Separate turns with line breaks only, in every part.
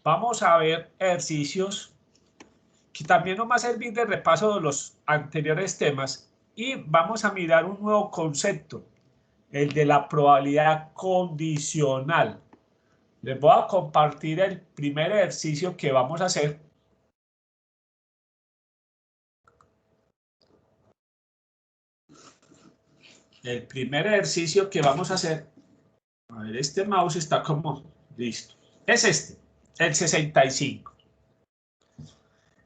vamos a ver ejercicios que también nos va a servir de repaso de los anteriores temas y vamos a mirar un nuevo concepto, el de la probabilidad condicional. Les voy a compartir el primer ejercicio que vamos a hacer. El primer ejercicio que vamos a hacer, a ver, este mouse está como listo, es este, el 65.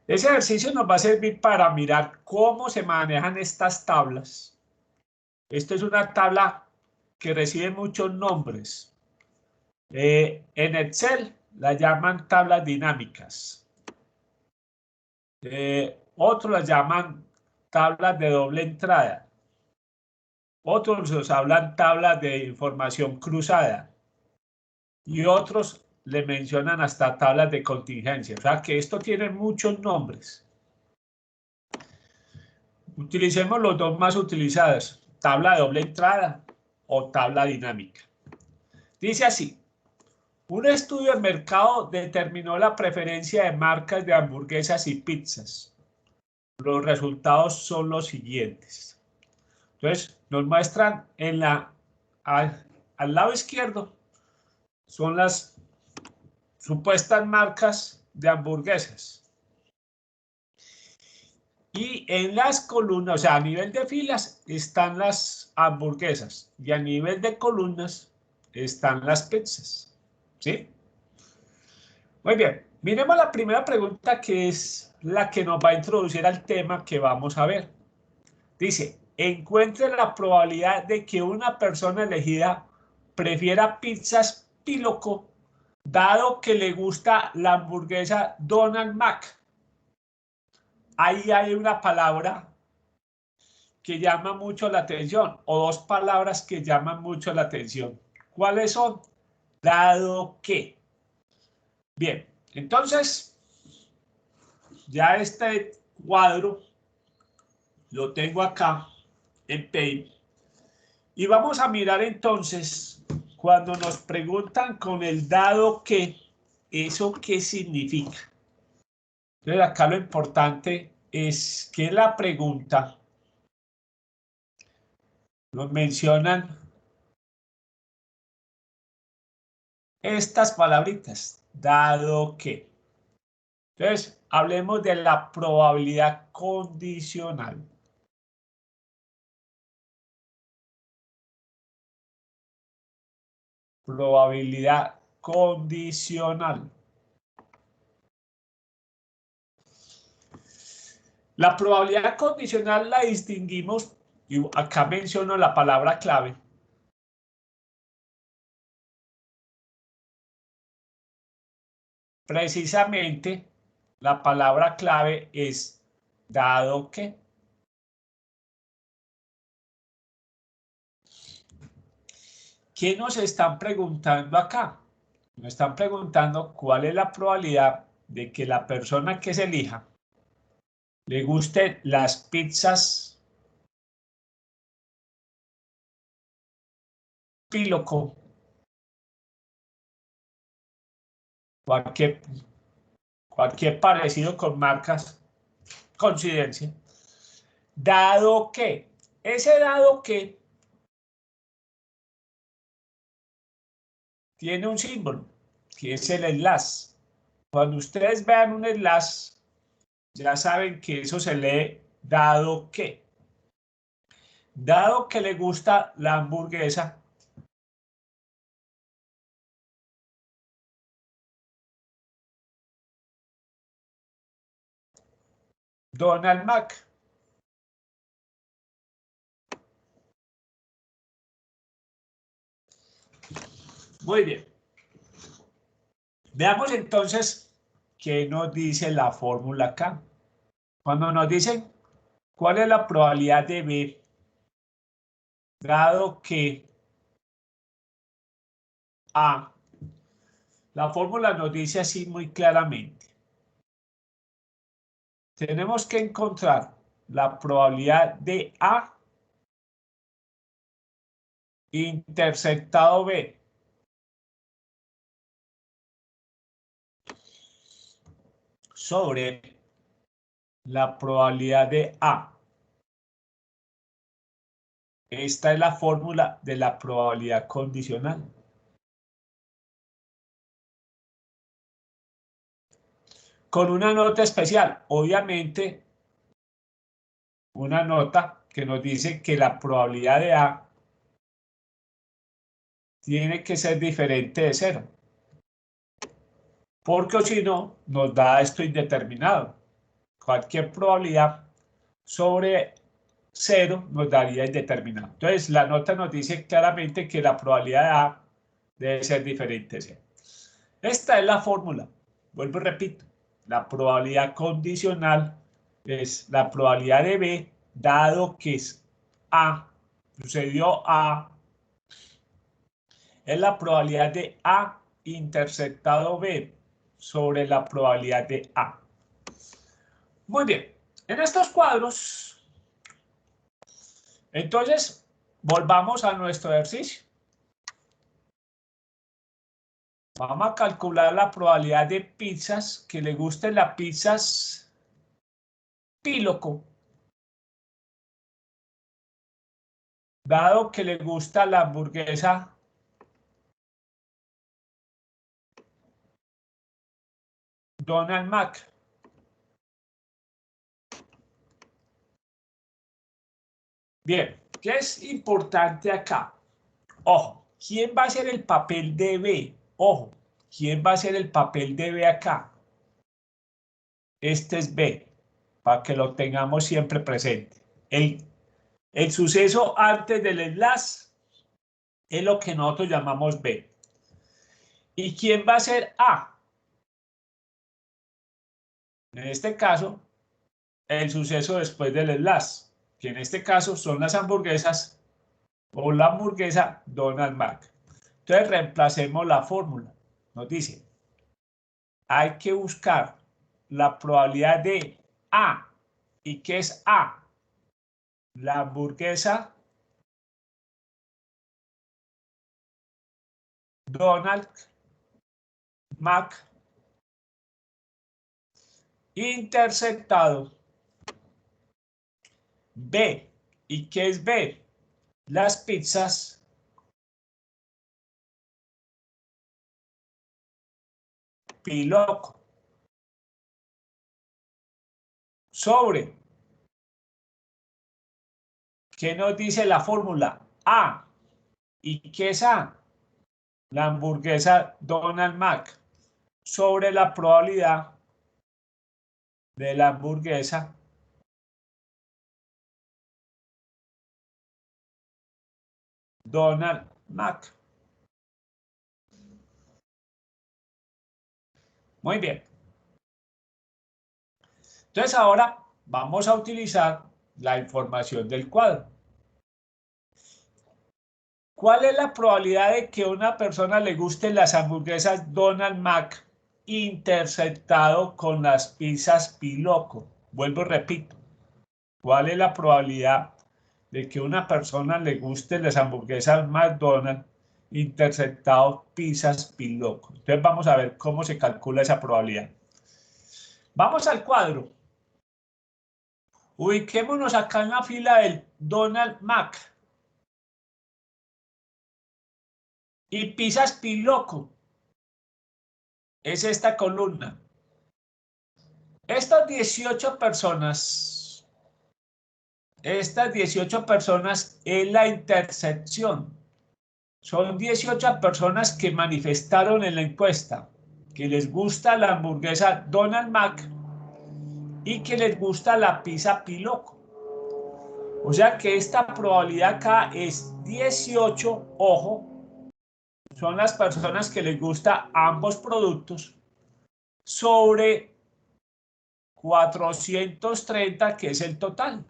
Ese ejercicio nos va a servir para mirar cómo se manejan estas tablas. Esto es una tabla que recibe muchos nombres. En Excel la llaman tablas dinámicas. Otros las llaman tablas de doble entrada. Otros los hablan tablas de información cruzada. Y otros le mencionan hasta tablas de contingencia. O sea que esto tiene muchos nombres. Utilicemos los dos más utilizados, tabla de doble entrada o tabla dinámica. Dice así, un estudio de mercado determinó la preferencia de marcas de hamburguesas y pizzas. Los resultados son los siguientes. Entonces, nos muestran al lado izquierdo, son las supuestas marcas de hamburguesas. Y en las columnas, o sea, a nivel de filas están las hamburguesas y a nivel de columnas están las pizzas. ¿Sí? Muy bien. Miremos la primera pregunta que es la que nos va a introducir al tema que vamos a ver. Dice, encuentre la probabilidad de que una persona elegida prefiera pizzas Piloco dado que le gusta la hamburguesa Donald Mac. Ahí hay una palabra que llama mucho la atención o dos palabras que llaman mucho la atención. ¿Cuáles son? Dado que. Bien, entonces ya este cuadro lo tengo acá en Paint y vamos a mirar entonces cuando nos preguntan con el dado que, ¿eso qué significa? Entonces acá lo importante es que la pregunta nos mencionan estas palabritas, dado que. Entonces, hablemos de la probabilidad condicional. Probabilidad condicional. La probabilidad condicional la distinguimos, y acá menciono la palabra clave. Precisamente, la palabra clave es dado que. ¿Qué nos están preguntando acá? Nos están preguntando cuál es la probabilidad de que la persona que se elija le gusten las pizzas Piloco, cualquier parecido con marcas, coincidencia, dado que, ese dado que tiene un símbolo, que es el enlace. Cuando ustedes vean un enlace, ya saben que eso se lee dado que. Dado que le gusta la hamburguesa, Donald Mac. Muy bien. Veamos entonces qué nos dice la fórmula acá. Cuando nos dicen cuál es la probabilidad de B, dado que A, la fórmula nos dice así muy claramente. Tenemos que encontrar la probabilidad de A intersectado B. sobre la probabilidad de A. Esta es la fórmula de la probabilidad condicional. Con una nota especial, obviamente, una nota que nos dice que la probabilidad de A tiene que ser diferente de 0. Porque si no, nos da esto indeterminado. Cualquier probabilidad sobre 0 nos daría indeterminado. Entonces, la nota nos dice claramente que la probabilidad de A debe ser diferente de 0. Esta es la fórmula. Vuelvo y repito. La probabilidad condicional es la probabilidad de B, dado que es A, sucedió A, es la probabilidad de A interceptado B sobre la probabilidad de A. Muy bien, en estos cuadros, entonces, volvamos a nuestro ejercicio. Vamos a calcular la probabilidad de pizzas, que le gusten las pizzas Píloco. Dado que le gusta la hamburguesa Donald Mac. Bien, ¿qué es importante acá? Ojo, ¿quién va a ser el papel de B? Ojo, ¿quién va a ser el papel de B acá? Este es B, para que lo tengamos siempre presente. El suceso antes del enlace es lo que nosotros llamamos B. ¿Y quién va a ser A? En este caso, el suceso después del enlace, que en este caso son las hamburguesas o la hamburguesa Donald Mac. Entonces reemplacemos la fórmula. Nos dice, hay que buscar la probabilidad de A. ¿Y qué es A? La hamburguesa Donald Mac interceptado B. ¿Y qué es B? Las pizzas Piloco sobre, ¿qué nos dice la fórmula? A. ¿Y qué es A? La hamburguesa Donald Mac sobre la probabilidad de la hamburguesa Donald Mac. Muy bien. Entonces ahora vamos a utilizar la información del cuadro. ¿Cuál es la probabilidad de que a una persona le gusten las hamburguesas Donald Mac interceptado con las pizzas Piloco? Vuelvo y repito. ¿Cuál es la probabilidad de que a una persona le gusten las hamburguesas McDonald's interceptado pizzas Piloco? Entonces vamos a ver cómo se calcula esa probabilidad. Vamos al cuadro. Ubiquémonos acá en la fila del Donald Mac. Y pizzas Piloco. Es esta columna. Estas 18 personas es la intercepción. Son 18 personas que manifestaron en la encuesta que les gusta la hamburguesa Donald Mac y que les gusta la pizza Piloco. O sea que esta probabilidad acá es 18, ojo, son las personas que les gusta ambos productos sobre 430, que es el total.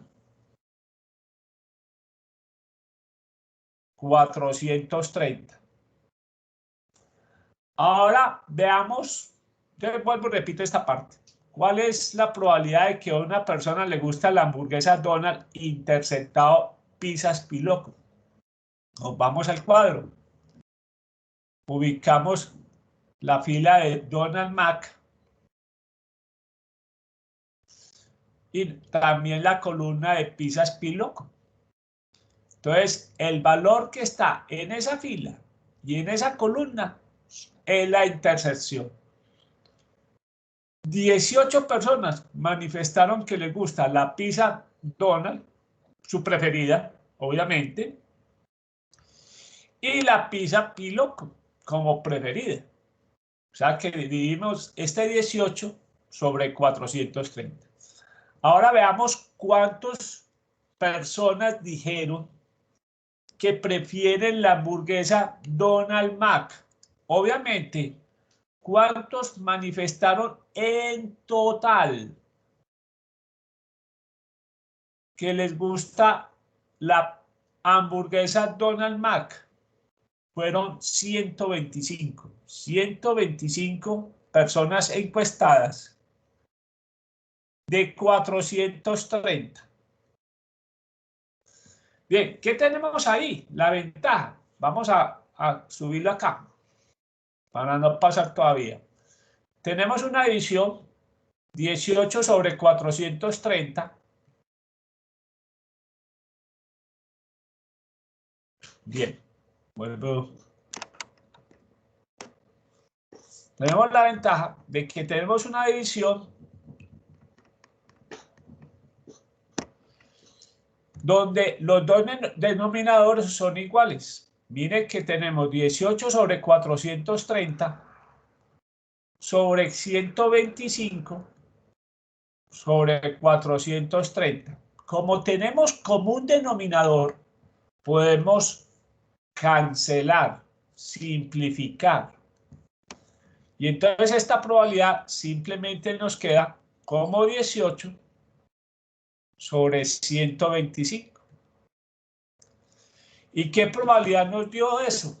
430. Ahora veamos, yo vuelvo y repito esta parte. ¿Cuál es la probabilidad de que a una persona le gusta la hamburguesa Donald interceptado pizzas Piloco? Nos vamos al cuadro. Ubicamos la fila de Donald Mac y también la columna de pizzas Piloco. Entonces, el valor que está en esa fila y en esa columna es la intersección. 18 personas manifestaron que les gusta la pizza Donald, su preferida, obviamente, y la pizza Piloco como preferida. O sea que dividimos este 18 sobre 430. Ahora veamos cuántas personas dijeron que prefieren la hamburguesa Donald Mac. Obviamente, ¿cuántos manifestaron en total que les gusta la hamburguesa Donald Mac? Fueron 125. 125 personas encuestadas de 430. Bien, ¿qué tenemos ahí? La ventaja. Vamos a subirlo acá para no pasar todavía. Tenemos una división 18 sobre 430. Bien, vuelvo. Tenemos la ventaja de que tenemos una división donde los dos denominadores son iguales. Miren que tenemos 18 sobre 430 sobre 125 sobre 430. Como tenemos común denominador, podemos cancelar, simplificar. Y entonces esta probabilidad simplemente nos queda como 18 sobre 125. ¿Y qué probabilidad nos dio eso?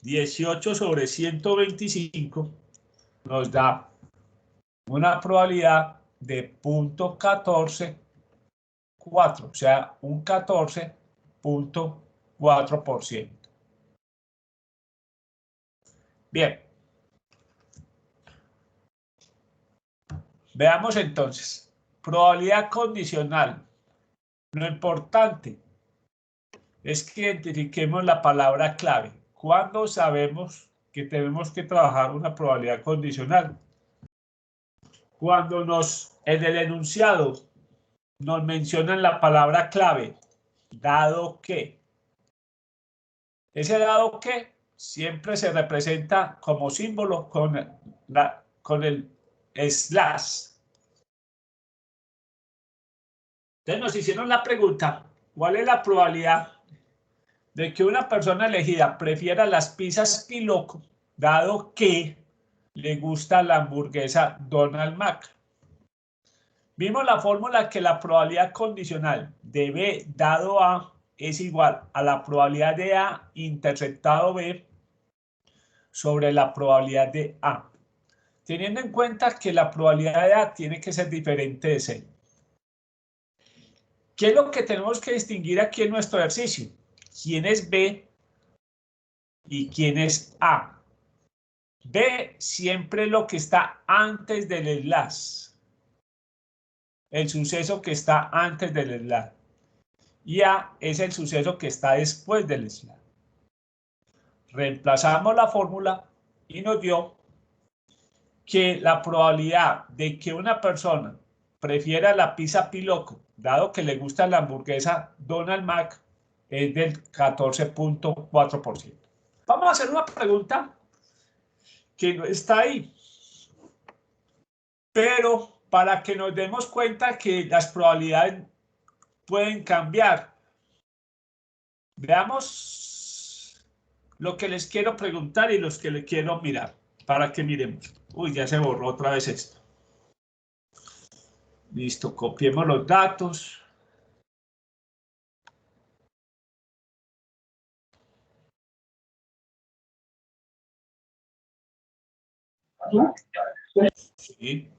18 sobre 125 nos da una probabilidad de 0.144, o sea, un 14.4%. Bien. Veamos entonces. Probabilidad condicional. Lo importante es que identifiquemos la palabra clave. ¿Cuándo sabemos que tenemos que trabajar una probabilidad condicional? Cuando en el enunciado nos mencionan la palabra clave, dado que. Ese dado que siempre se representa como símbolo con el slash. Entonces nos hicieron la pregunta, ¿cuál es la probabilidad de que una persona elegida prefiera las pizzas Piloco, dado que le gusta la hamburguesa Donald Mac? Vimos la fórmula que la probabilidad condicional de B dado A es igual a la probabilidad de A intersectado B sobre la probabilidad de A. Teniendo en cuenta que la probabilidad de A tiene que ser diferente de C. ¿Qué es lo que tenemos que distinguir aquí en nuestro ejercicio? ¿Quién es B y quién es A? B siempre lo que está antes del slash. El suceso que está antes del slash. Y A es el suceso que está después del slash. Reemplazamos la fórmula y nos dio que la probabilidad de que una persona prefiera la pizza Piloco, dado que le gusta la hamburguesa Donald Mac, es del 14.4%. Vamos a hacer una pregunta que no está ahí, pero para que nos demos cuenta que las probabilidades pueden cambiar. Veamos lo que les quiero preguntar y los que les quiero mirar, para que miremos. Uy, ya se borró otra vez esto. Listo, copiemos los datos. Sí.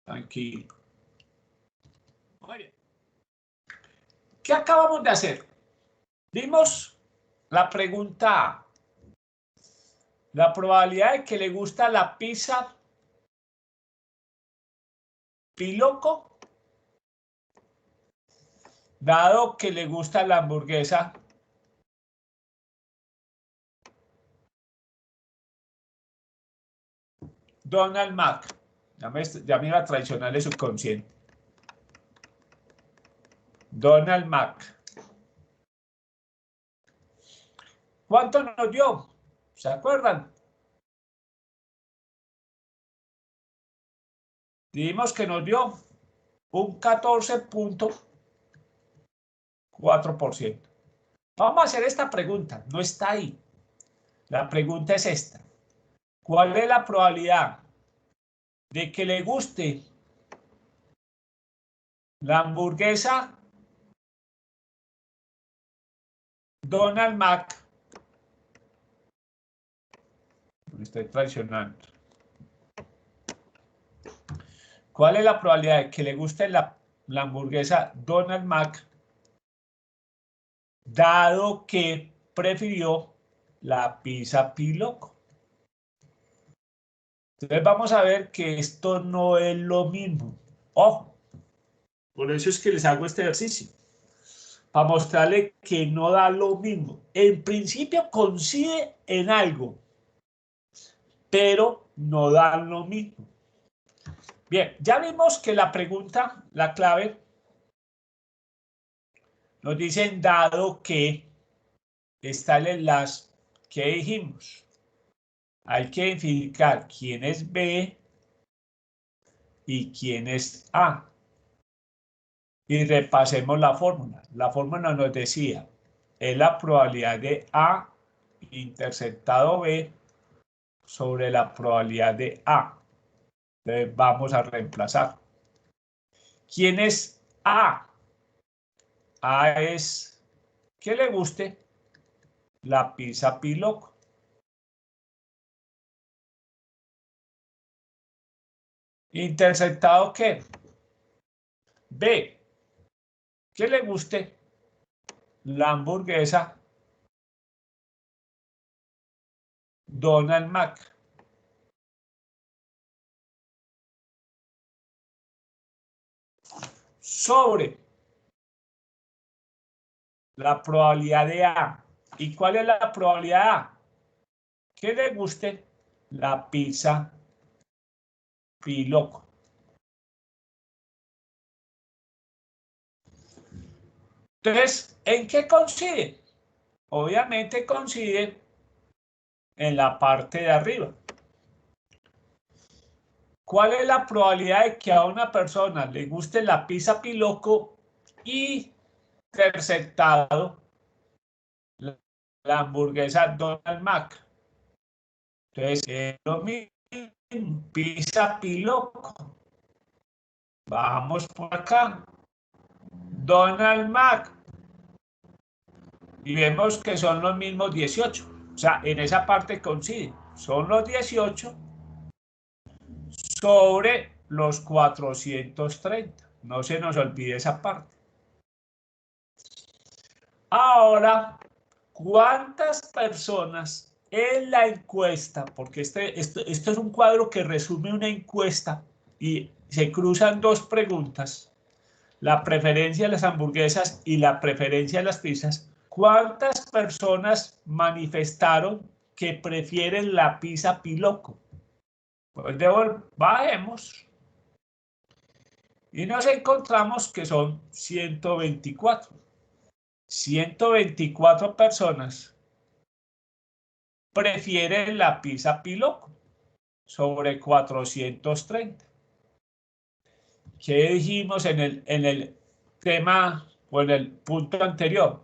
Tranquilo. Muy bien. ¿Qué acabamos de hacer? Vimos la pregunta A. La probabilidad de que le gusta la pizza Piloco, dado que le gusta la hamburguesa Donald Mac. Ya me iba a traicionar el subconsciente. Donald Mac. ¿Cuánto nos dio? ¿Se acuerdan? Dijimos que nos dio un 14.4%. Vamos a hacer esta pregunta. No está ahí. La pregunta es esta. ¿Cuál es la probabilidad de que le guste la hamburguesa Donald Mac? Me estoy traicionando. ¿Cuál es la probabilidad de que le guste la hamburguesa Donald Mac, dado que prefirió la pizza Piloco? Entonces vamos a ver que esto no es lo mismo. Ojo, por eso es que les hago este ejercicio, para mostrarle que no da lo mismo. En principio coincide en algo, pero no dan lo mismo. Bien, ya vimos que la pregunta, la clave, nos dicen dado que está el enlace que dijimos. Hay que identificar quién es B y quién es A. Y repasemos la fórmula. La fórmula nos decía, es la probabilidad de A interceptado B sobre la probabilidad de A. Entonces vamos a reemplazar. ¿Quién es A? A es que le guste la pizza Piloco. ¿Interceptado qué? B, que le guste la hamburguesa Donald Mac. Sobre la probabilidad de A. ¿Y cuál es la probabilidad de A? Que le guste la pizza Piloco. Entonces, ¿en qué coincide? Obviamente coincide en la parte de arriba. ¿Cuál es la probabilidad de que a una persona le guste la pizza Piloco y interceptado la hamburguesa Donald Mac? Entonces, es lo mismo, pizza Piloco. Vamos por acá. Donald Mac. Y vemos que son los mismos 18. O sea, en esa parte coincide. Son los 18 sobre los 430. No se nos olvide esa parte. Ahora, ¿cuántas personas en la encuesta? Porque esto es un cuadro que resume una encuesta y se cruzan dos preguntas. La preferencia de las hamburguesas y la preferencia de las pizzas. ¿Cuántas personas manifestaron que prefieren la pizza Piloco? Pues bajemos y nos encontramos que son 124. 124 personas prefieren la pizza Piloco sobre 430. ¿Qué dijimos en el tema o en el punto anterior?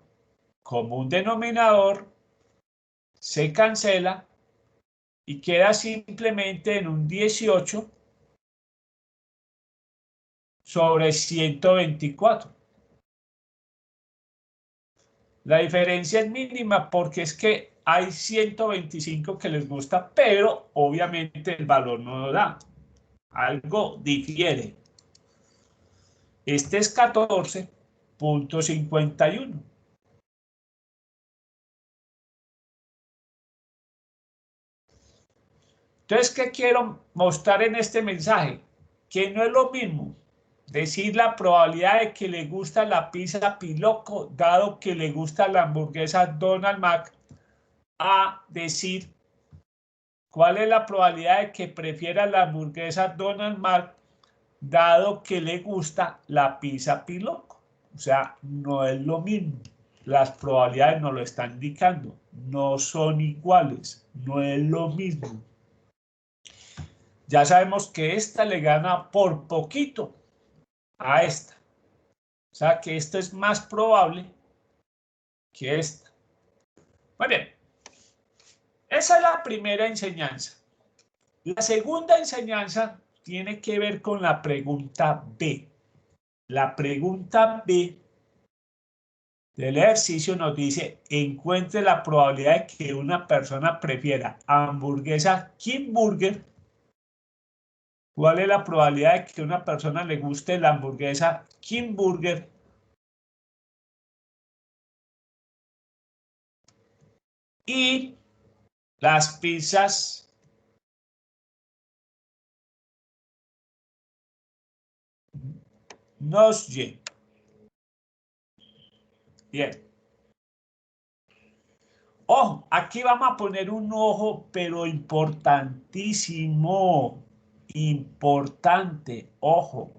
Común denominador se cancela y queda simplemente en un 18 sobre 124. La diferencia es mínima porque es que hay 125 que les gusta, pero obviamente el valor no lo da. Algo difiere. Este es 14.51. Entonces, ¿qué quiero mostrar en este mensaje? Que no es lo mismo decir la probabilidad de que le gusta la pizza Piloco, dado que le gusta la hamburguesa Donald Mac, a decir cuál es la probabilidad de que prefiera la hamburguesa Donald Mac, dado que le gusta la pizza Piloco. O sea, no es lo mismo. Las probabilidades nos lo están indicando. No son iguales. No es lo mismo. Ya sabemos que esta le gana por poquito a esta. O sea que esto es más probable que esta. Muy bien. Esa es la primera enseñanza. La segunda enseñanza tiene que ver con la pregunta B. La pregunta B del ejercicio nos dice, encuentre la probabilidad de que una persona prefiera hamburguesa King Burger. ¿Cuál es la probabilidad de que una persona le guste la hamburguesa King Burger? Y las pizzas Nosye. Bien. Ojo, aquí vamos a poner un ojo, pero importantísimo. Importante, ojo.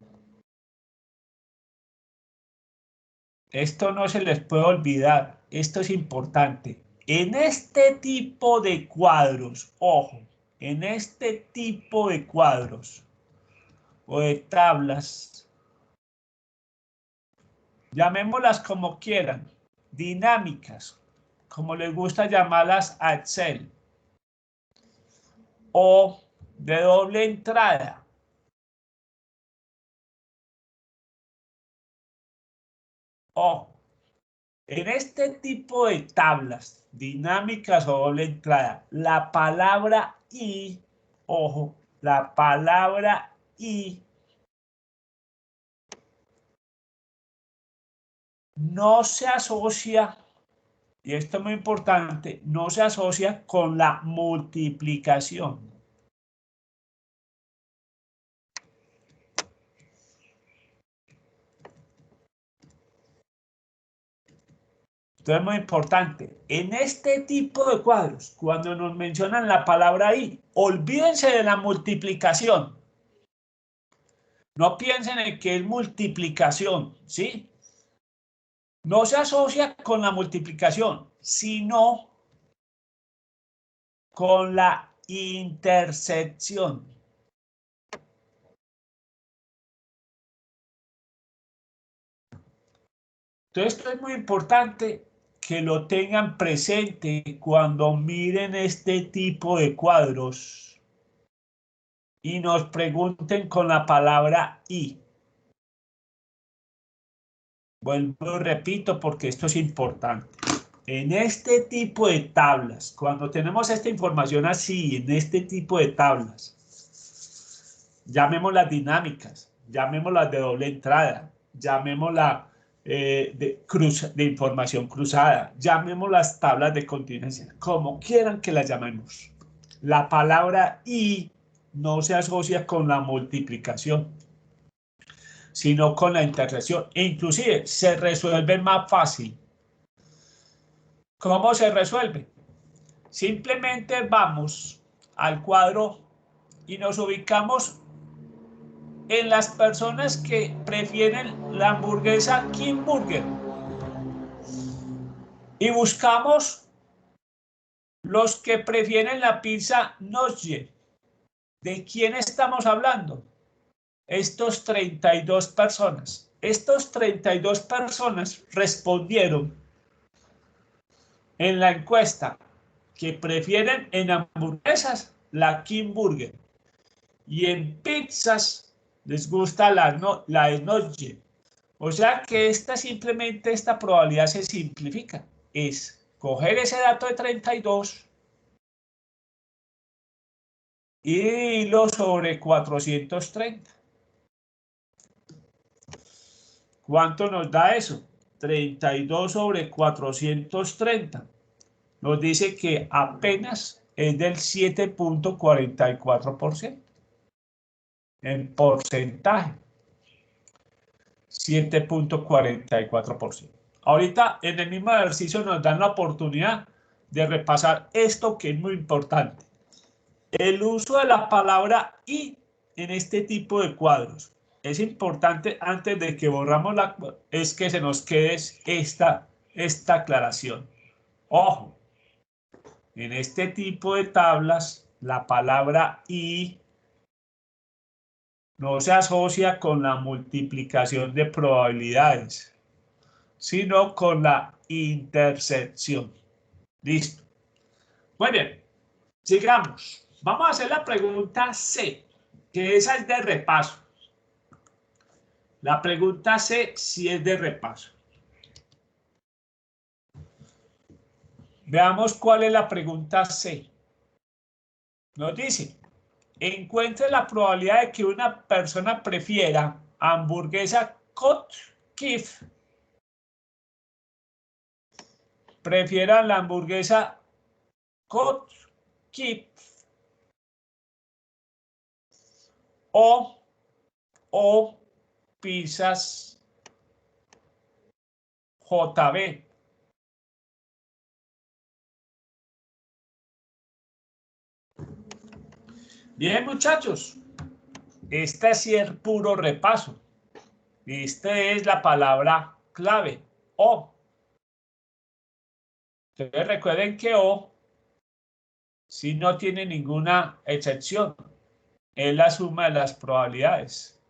Esto no se les puede olvidar. Esto es importante. En este tipo de cuadros, ojo, en este tipo de cuadros o de tablas, llamémoslas como quieran, dinámicas, como les gusta llamarlas a Excel, o de doble entrada. O en este tipo de tablas dinámicas o doble entrada, la palabra y, ojo, la palabra y no se asocia, y esto es muy importante, no se asocia con la multiplicación. Esto es muy importante. En este tipo de cuadros, cuando nos mencionan la palabra y, olvídense de la multiplicación. No piensen en que es multiplicación, ¿sí? No se asocia con la multiplicación, sino con la intersección. Entonces, esto es muy importante que lo tengan presente cuando miren este tipo de cuadros y nos pregunten con la palabra y. Vuelvo y repito porque esto es importante. En este tipo de tablas, cuando tenemos esta información así, en este tipo de tablas, llamémoslas dinámicas, llamémoslas de doble entrada, llamémoslas de información cruzada, llamémoslas tablas de contingencia, como quieran que las llamemos. La palabra y no se asocia con la multiplicación, sino con la intersección. E inclusive se resuelve más fácil. ¿Cómo se resuelve? Simplemente vamos al cuadro y nos ubicamos en las personas que prefieren la hamburguesa King Burger y buscamos los que prefieren la pizza Nosye. ¿De quién estamos hablando? Estos 32 personas. Estos 32 personas respondieron en la encuesta que prefieren en hamburguesas la King Burger y en pizzas les gusta la de Noche. O sea que esta probabilidad se simplifica. Es coger ese dato de 32 y dividirlo sobre 430. ¿Cuánto nos da eso? 32 sobre 430. Nos dice que apenas es del 7.44% en porcentaje. 7.44%. Ahorita en el mismo ejercicio nos dan la oportunidad de repasar esto que es muy importante. El uso de la palabra y en este tipo de cuadros. Es importante antes de que borramos es que se nos quede esta aclaración. Ojo, en este tipo de tablas la palabra y no se asocia con la multiplicación de probabilidades, sino con la intersección. Listo. Muy bien, sigamos. Vamos a hacer la pregunta C, que esa es de repaso. La pregunta C sí es de repaso. Veamos cuál es la pregunta C. Nos dice, encuentre la probabilidad de que una persona prefiera hamburguesa Hot Kif. Prefiera la hamburguesa Hot Kif o pizzas JB. Bien, muchachos, este sí es puro repaso. Esta es la palabra clave, O. Entonces recuerden que O si no tiene ninguna excepción. Es la suma de las probabilidades.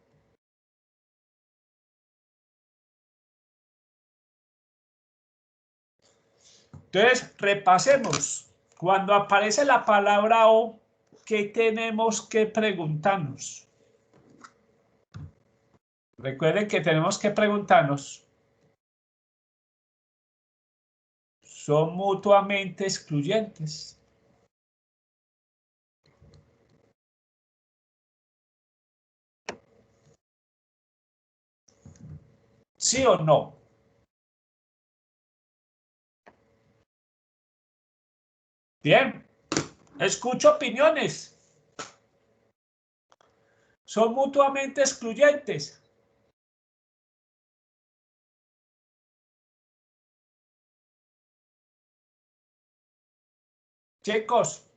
Entonces, repasemos. Cuando aparece la palabra O, ¿qué tenemos que preguntarnos? Recuerden que tenemos que preguntarnos. ¿Son mutuamente excluyentes? ¿Sí o no? Bien, escucho opiniones. ¿Son mutuamente excluyentes? Chicos,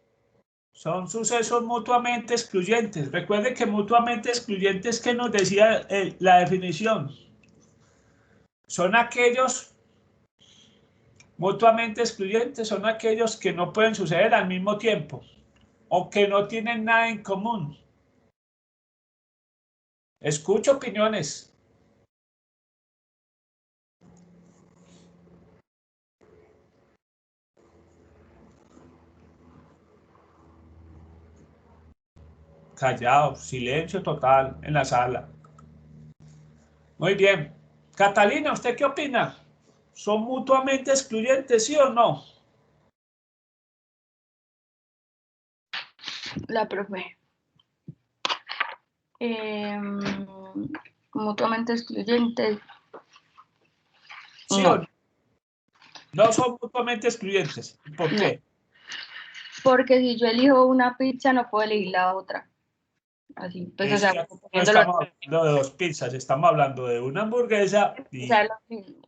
son sucesos mutuamente excluyentes. Recuerden que mutuamente excluyentes, que nos decía la definición, son aquellos mutuamente excluyentes, son aquellos que no pueden suceder al mismo tiempo o que no tienen nada en común. Escucho opiniones. Callados, silencio total en la sala. Muy bien. Catalina, ¿usted qué opina? ¿Son mutuamente excluyentes, sí o no?
La profe. Mutuamente excluyentes.
¿Sí
No.
o no? No son mutuamente excluyentes. ¿Por
No.
qué?
Porque si yo elijo una pizza, no puedo elegir la otra. Así, pues,
Es que no estamos hablando de dos pizzas, estamos hablando de una hamburguesa y...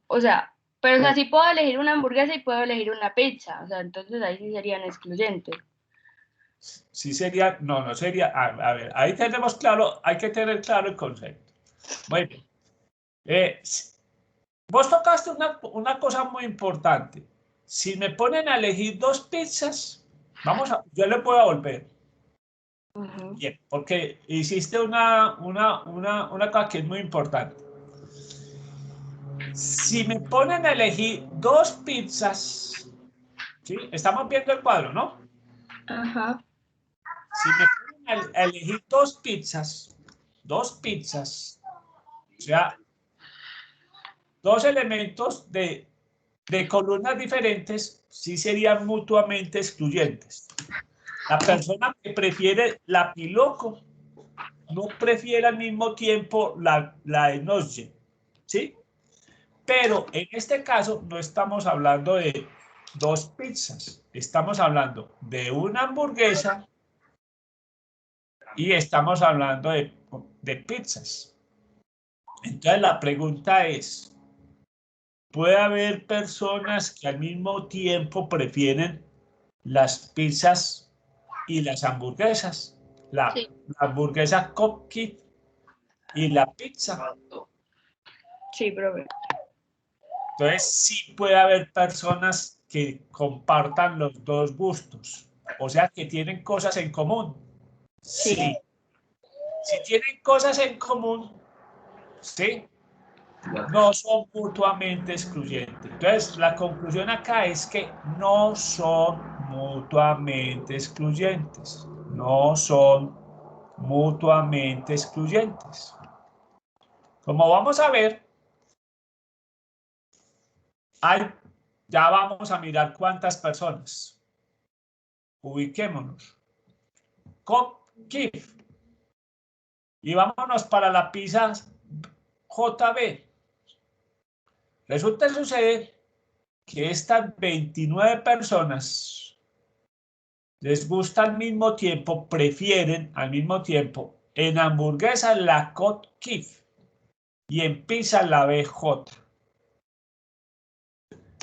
O sea, pero o sea, sí puedo elegir una hamburguesa y puedo elegir una pizza. O sea, entonces ahí sí serían excluyentes.
Sí sería, no sería, a ver, ahí tenemos claro, hay que tener claro el concepto. Muy bien. Vos tocaste una cosa muy importante. Si me ponen a elegir dos pizzas, yo le puedo volver. Bien, porque hiciste una cosa que es muy importante. Si me ponen a elegir dos pizzas, ¿sí? Estamos viendo el cuadro, ¿no?
Ajá.
Si me ponen a elegir dos pizzas, o sea, dos elementos de columnas diferentes, sí serían mutuamente excluyentes. La persona que prefiere la piloco no prefiere al mismo tiempo la enoche, ¿sí? Pero en este caso no estamos hablando de dos pizzas, estamos hablando de una hamburguesa y estamos hablando de pizzas. Entonces la pregunta es, ¿puede haber personas que al mismo tiempo prefieren las pizzas y las hamburguesas? La
Sí,
hamburguesa cupcake y la pizza.
sí, profe.
Entonces sí puede haber personas que compartan los dos gustos, o sea que tienen cosas en común.
Sí.
Sí. Si tienen cosas en común, sí, no son mutuamente excluyentes. Entonces, la conclusión acá es que no son mutuamente excluyentes. No son mutuamente excluyentes. Como vamos a ver, ya vamos a mirar cuántas personas. Ubiquémonos. Kif. Y vámonos para la pizza JB. Resulta y sucede que estas 29 personas les gusta al mismo tiempo, prefieren al mismo tiempo en hamburguesa la Cod Kif y en pizza la BJ.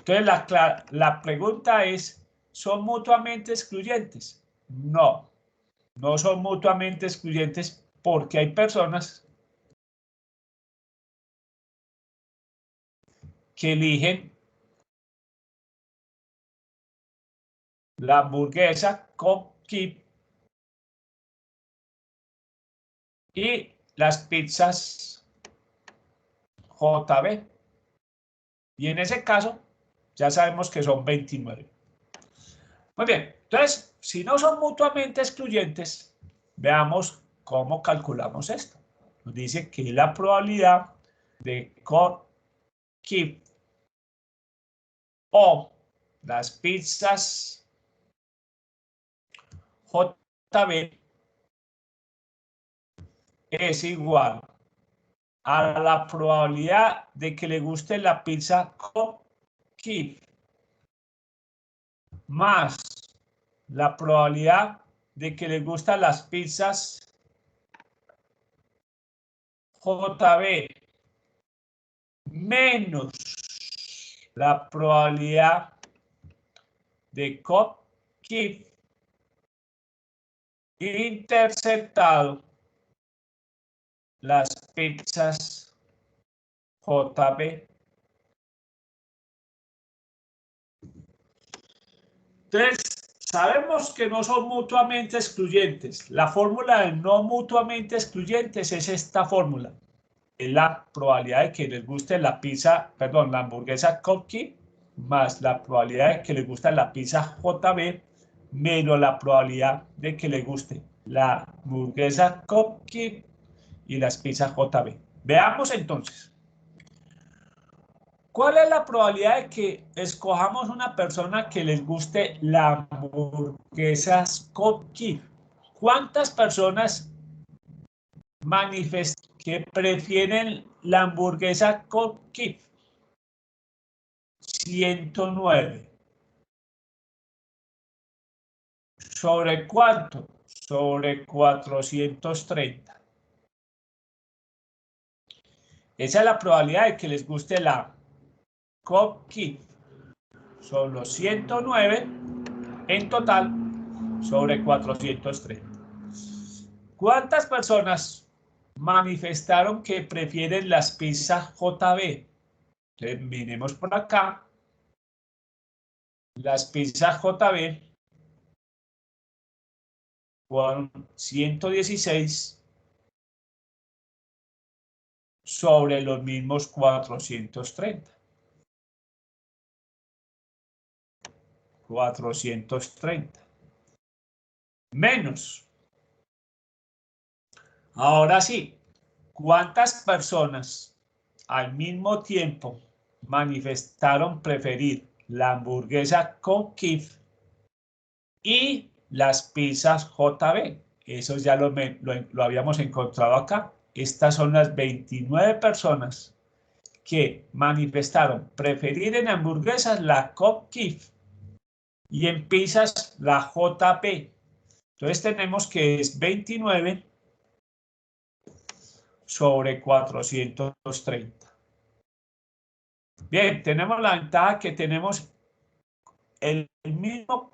Entonces la pregunta es, ¿son mutuamente excluyentes? No, no son mutuamente excluyentes porque hay personas que eligen la hamburguesa Cod Kif y las pizzas JB. Y en ese caso, ya sabemos que son 29. Muy bien, entonces, si no son mutuamente excluyentes, veamos cómo calculamos esto. Nos dice que la probabilidad de Kif o las pizzas JB es igual a la probabilidad de que le guste la pizza Kif más la probabilidad de que le gustan las pizzas JB menos la probabilidad de Kif interceptado las pizzas JB. Entonces, sabemos que no son mutuamente excluyentes. La fórmula de no mutuamente excluyentes es esta fórmula. Es la probabilidad de que les guste la pizza, perdón, la hamburguesa Kif más la probabilidad de que les guste la pizza JB menos la probabilidad de que le guste la hamburguesa Kif y las pizzas JB. Veamos entonces. ¿Cuál es la probabilidad de que escojamos una persona que les guste la hamburguesa Kif? ¿Cuántas personas manifestan que prefieren la hamburguesa Kif? 109. ¿Sobre cuánto? Sobre 430. Esa es la probabilidad de que les guste la Kif. Son los 109 en total sobre 430. ¿Cuántas personas manifestaron que prefieren las pizzas JB? Entonces, miremos por acá. Las pizzas JB con 116 sobre los mismos 430. 430. Menos. Ahora sí, ¿cuántas personas al mismo tiempo manifestaron preferir la hamburguesa Kif y las pizzas JB? Eso ya lo habíamos encontrado acá. Estas son las 29 personas que manifestaron preferir en hamburguesas la Kif y en pizzas la JB. Entonces tenemos que es 29 sobre 430. Bien, tenemos la ventaja que tenemos el mismo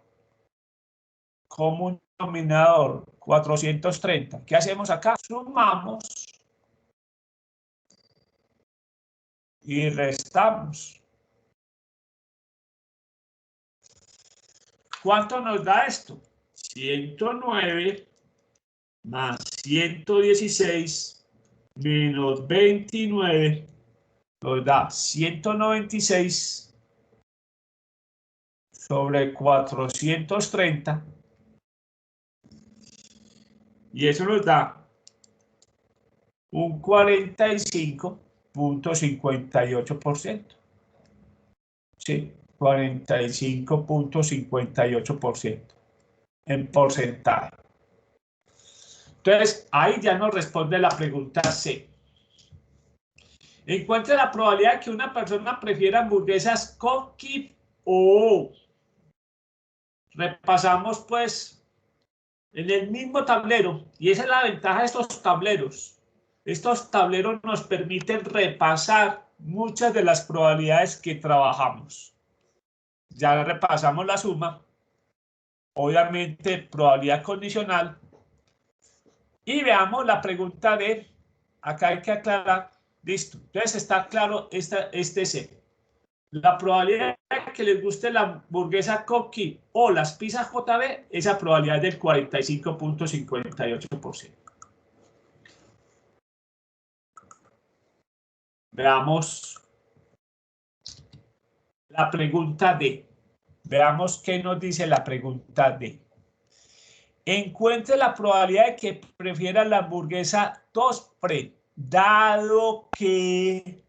común denominador, 430. ¿Qué hacemos acá? Sumamos y restamos. ¿Cuánto nos da esto? 109 más 116 menos 29 nos da 196 sobre 430 y eso nos da un 45.58%. Sí, 45.58% en porcentaje. Entonces, ahí ya nos responde la pregunta C. Encuentre la probabilidad de que una persona prefiera hamburguesas con kip o... Repasamos pues en el mismo tablero, y esa es la ventaja de estos tableros. Estos tableros nos permiten repasar muchas de las probabilidades que trabajamos. Ya repasamos la suma, obviamente probabilidad condicional, y veamos la pregunta de, acá hay que aclarar, listo, entonces está claro este C. La probabilidad de que les guste la hamburguesa Cookie o las pizzas JB, esa probabilidad es del 45.58%. Veamos la pregunta D. Veamos qué nos dice la pregunta D. Encuentre la probabilidad de que prefiera la hamburguesa Tospré, dado que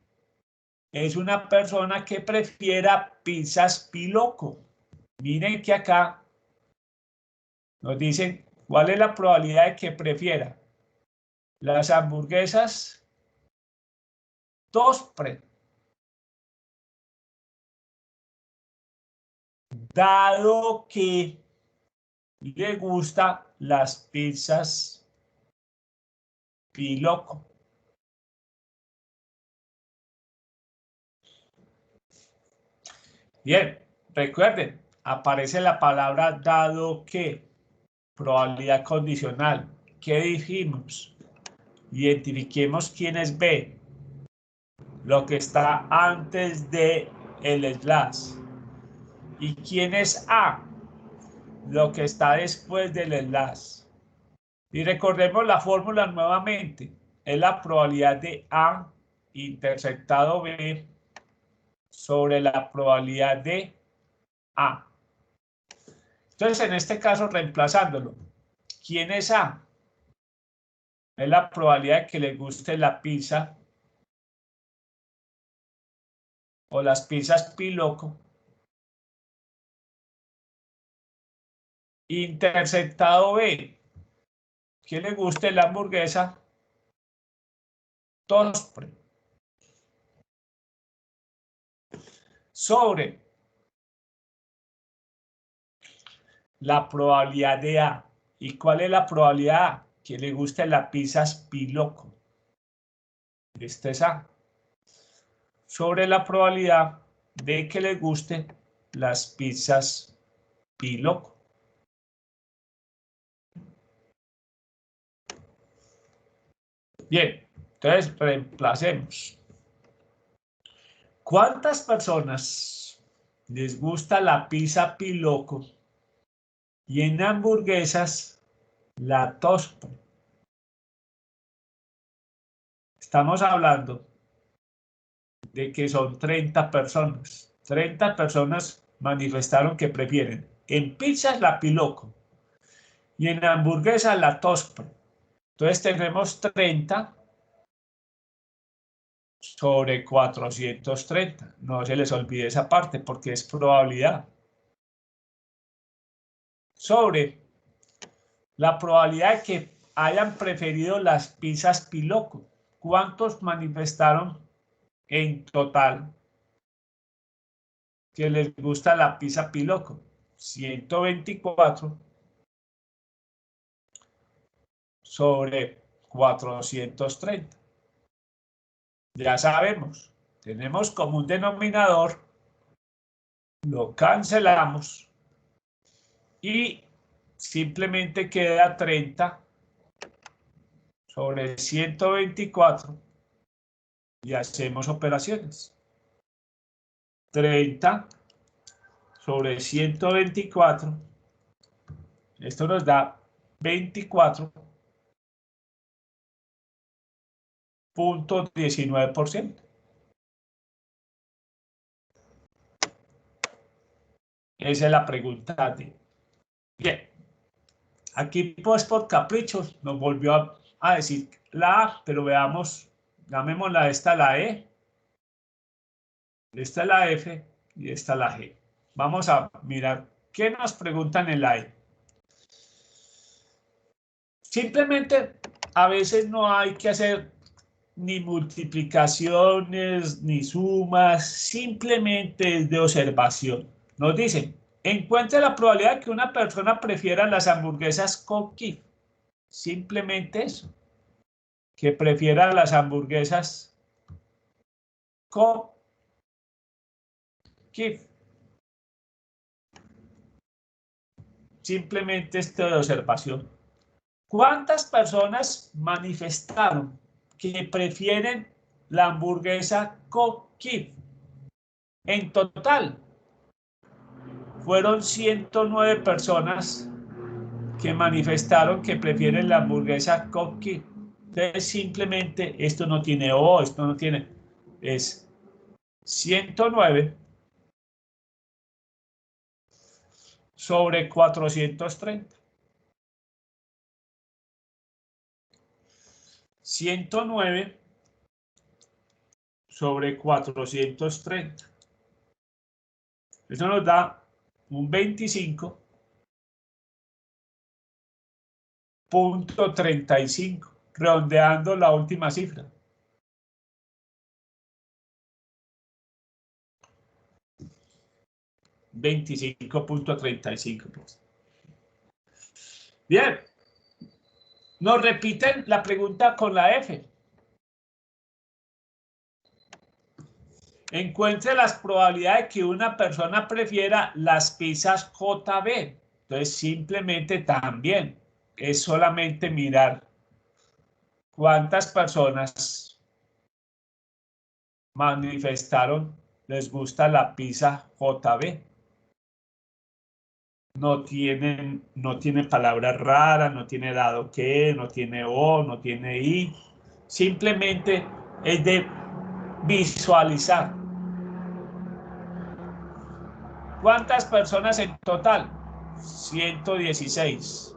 es una persona que prefiera pizzas Piloco. Miren que acá nos dicen cuál es la probabilidad de que prefiera las hamburguesas Tospré, dado que le gustan las pizzas Piloco. Bien, recuerden, aparece la palabra dado que, probabilidad condicional. ¿Qué dijimos? Identifiquemos quién es B, lo que está antes de el slash. ¿Y quién es A? Lo que está después del slash. Y recordemos la fórmula nuevamente. Es la probabilidad de A intersectado B sobre la probabilidad de A. Entonces, en este caso, reemplazándolo. ¿Quién es A? Es la probabilidad de que le guste la pizza o las pizzas Piloco. Intersectado B, que le guste la hamburguesa Tospré. Sobre la probabilidad de A. ¿Y cuál es la probabilidad A? Que le guste la pizza Piloco. Este es A. Sobre la probabilidad de que le guste las pizzas Piloco. Bien, entonces reemplacemos. ¿Cuántas personas les gusta la pizza Piloco y en hamburguesas la Tospré? Estamos hablando de que son 30 personas. 30 personas manifestaron que prefieren en pizzas la Piloco y en hamburguesas la Tospré. Entonces tenemos 30 sobre 430. No se les olvide esa parte porque es probabilidad. Sobre la probabilidad de que hayan preferido las pizzas Piloco. ¿Cuántos manifestaron en total que les gusta la pizza Piloco? 124 sobre 430. Ya sabemos, tenemos como un denominador, lo cancelamos y simplemente queda 30 sobre 124 y hacemos operaciones. 30 sobre 124, esto nos da 24.19%. Esa es la pregunta de... Bien, aquí pues por caprichos nos volvió a decir la A, pero veamos, llamémosla esta la E, esta es la F y esta la G. Vamos a mirar qué nos preguntan en la E. Simplemente a veces no hay que hacer ni multiplicaciones ni sumas, simplemente es de observación. Nos dicen, encuentre la probabilidad de que una persona prefiera las hamburguesas con kif. Simplemente eso, que prefiera las hamburguesas con kif. Simplemente esto de observación. ¿Cuántas personas manifestaron que prefieren la hamburguesa con kif? En total, fueron 109 personas que manifestaron que prefieren la hamburguesa con kif. Entonces, simplemente esto no tiene O, esto no tiene, es 109 sobre 430. 109 sobre 430. Eso nos da un 25.35, redondeando la última cifra. 25.35. Bien, nos repiten la pregunta con la F. Encuentre las probabilidades de que una persona prefiera las pizzas JB. Entonces, simplemente también es solamente mirar cuántas personas manifestaron les gusta la pizza JB. No tiene palabras raras, no tiene dado que, no tiene O, no tiene I. Simplemente es de visualizar. ¿Cuántas personas en total? 116.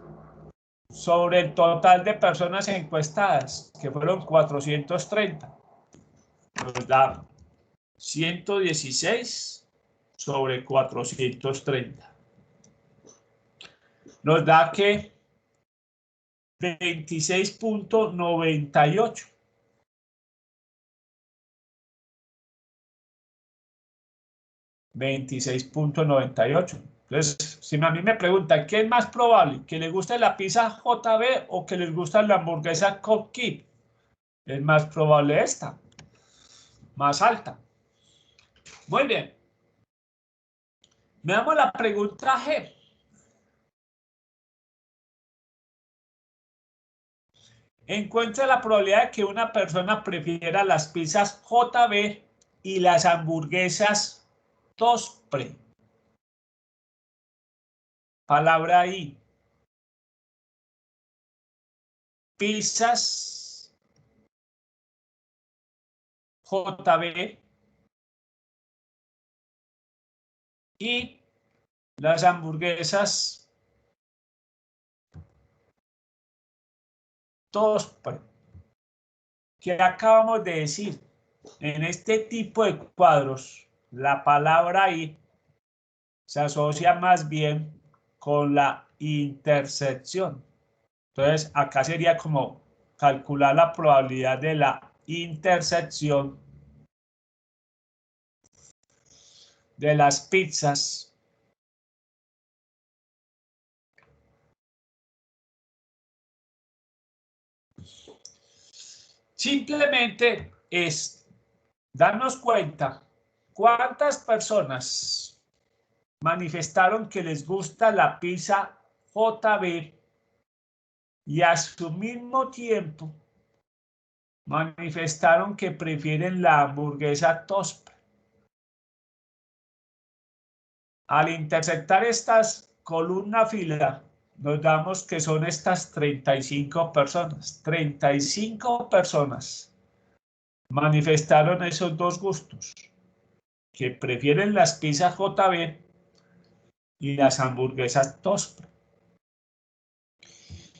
Sobre el total de personas encuestadas, que fueron 430. Nos da 116 sobre 430. Nos da que 26.98. 26.98. Entonces, si a mí me preguntan, ¿qué es más probable? ¿Que les guste la pizza JB o que les guste la hamburguesa con kip? Es más probable esta, más alta. Muy bien. Veamos la pregunta G. Encuentra la probabilidad de que una persona prefiera las pizzas JB y las hamburguesas Tospre. Palabra ahí. Pizzas JB y las hamburguesas Tospre. ¿Qué acabamos de decir? En este tipo de cuadros, la palabra I se asocia más bien con la intersección. Entonces, acá sería como calcular la probabilidad de la intersección de las pizzas simplemente es darnos cuenta cuántas personas manifestaron que les gusta la pizza JB y a su mismo tiempo manifestaron que prefieren la hamburguesa Tosper. Al intersectar estas columna fila, nos damos que son estas 35 personas. 35 personas manifestaron esos dos gustos, que prefieren las pizzas JB y las hamburguesas Tosper.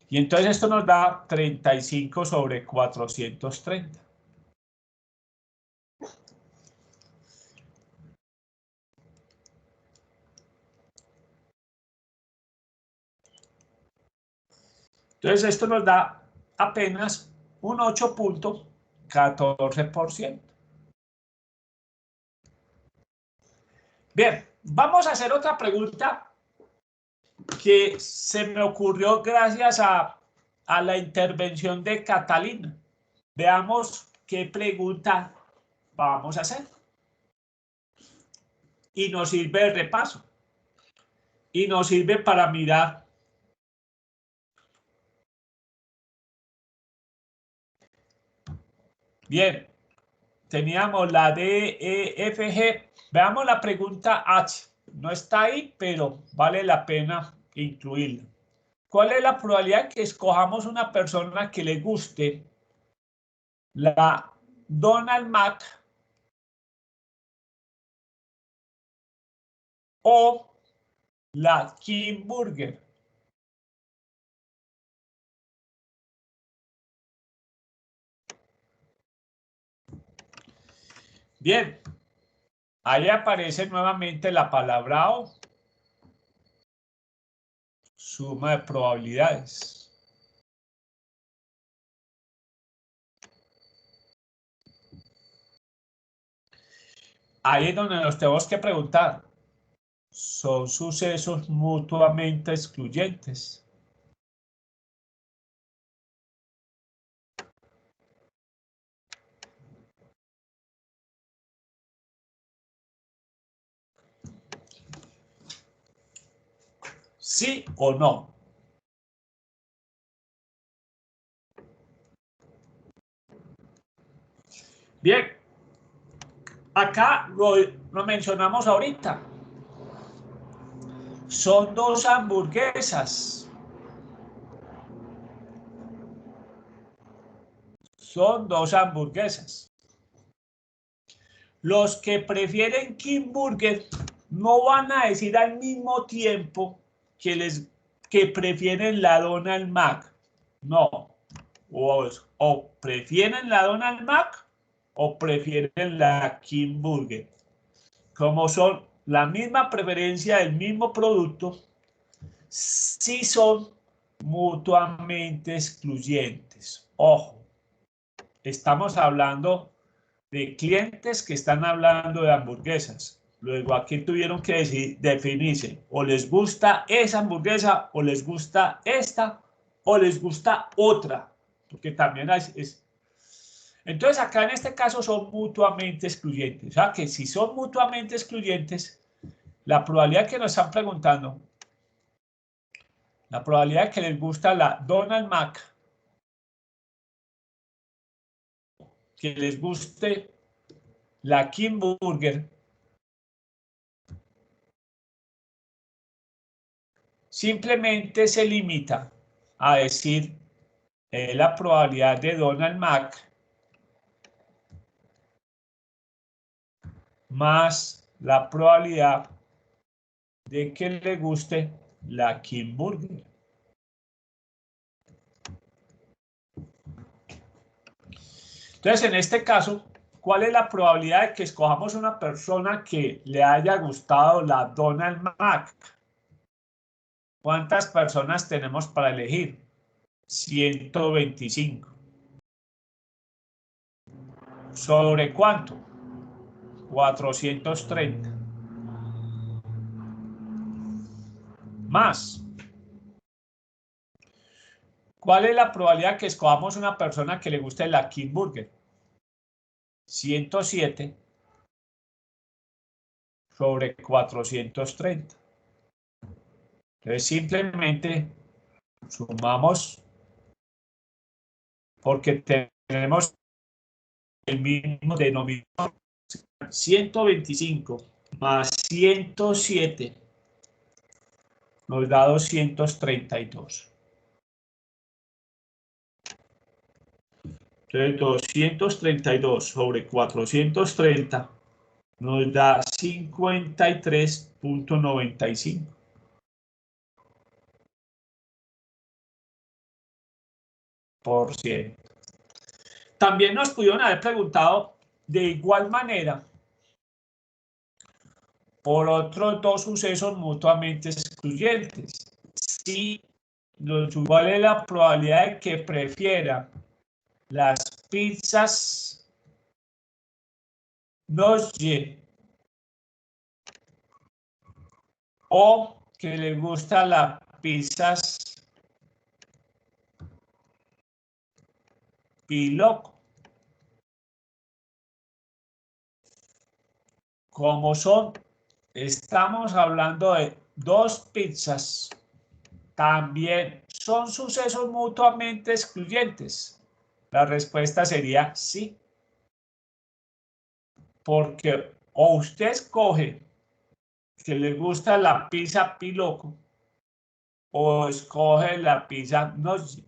Y entonces esto nos da 35 sobre 430. Entonces esto nos da apenas un 8.14%. Bien, vamos a hacer otra pregunta que se me ocurrió gracias a la intervención de Catalina. Veamos qué pregunta vamos a hacer. Y nos sirve el repaso. Y nos sirve para mirar. Bien, teníamos la D, E, F, G. Veamos la pregunta H. No está ahí, pero vale la pena incluirla. ¿Cuál es la probabilidad que escojamos una persona que le guste la Donald Mac o la King Burger? Bien, ahí aparece nuevamente la palabra O. Suma de probabilidades. Ahí es donde nos tenemos que preguntar. ¿Son sucesos mutuamente excluyentes? ¿Sí o no? Bien, acá lo mencionamos ahorita. Son dos hamburguesas. Son dos hamburguesas. Los que prefieren King Burger no van a decir al mismo tiempo que prefieren la Donald Mac. No. O prefieren la Donald Mac o prefieren la King Burger. Como son la misma preferencia del mismo producto, sí son mutuamente excluyentes. Ojo, estamos hablando de clientes que están hablando de hamburguesas. Luego aquí tuvieron que definirse, o les gusta esa hamburguesa, o les gusta esta, o les gusta otra, porque también Entonces acá en este caso son mutuamente excluyentes. O sea que si son mutuamente excluyentes, la probabilidad que nos están preguntando, la probabilidad que les gusta la Donald Mac, que les guste la King Burger, simplemente se limita a decir la probabilidad de Donald Mac más la probabilidad de que le guste la King Burger. Entonces, en este caso, ¿cuál es la probabilidad de que escojamos una persona que le haya gustado la Donald Mac? ¿Cuántas personas tenemos para elegir? 125. ¿Sobre cuánto? 430. Más. ¿Cuál es la probabilidad que escojamos una persona que le guste la King Burger? 107 sobre 430. Entonces simplemente sumamos porque tenemos el mismo denominador. 125 más 107 nos da 232. Entonces 232 sobre 430 nos da 53.95. También nos pudieron haber preguntado de igual manera por otros dos sucesos mutuamente excluyentes. Si ¿cuál es la probabilidad de que prefiera las pizzas noche o que le gustan las pizzas piloco? Como estamos hablando de dos pizzas, también son sucesos mutuamente excluyentes. La respuesta sería sí. Porque o usted escoge que le gusta la pizza piloco o escoge la pizza noche.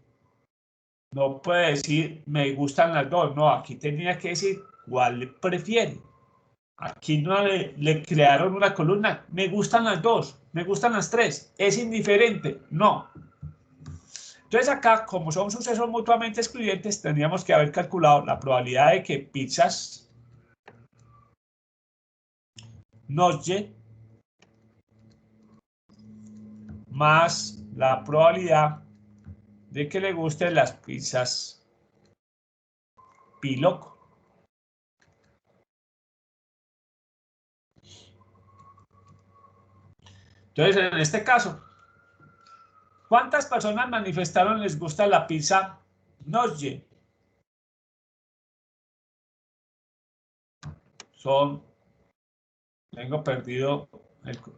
No puede decir me gustan las dos. No, aquí tenía que decir cuál prefiere. Aquí no le crearon una columna. Me gustan las dos, me gustan las tres. Es indiferente. No. Entonces acá, como son sucesos mutuamente excluyentes, tendríamos que haber calculado la probabilidad de que pizzas noche más la probabilidad de que le gusten las pizzas piloco. Entonces, en este caso, ¿cuántas personas manifestaron les gusta la pizza noche? Son, tengo perdido,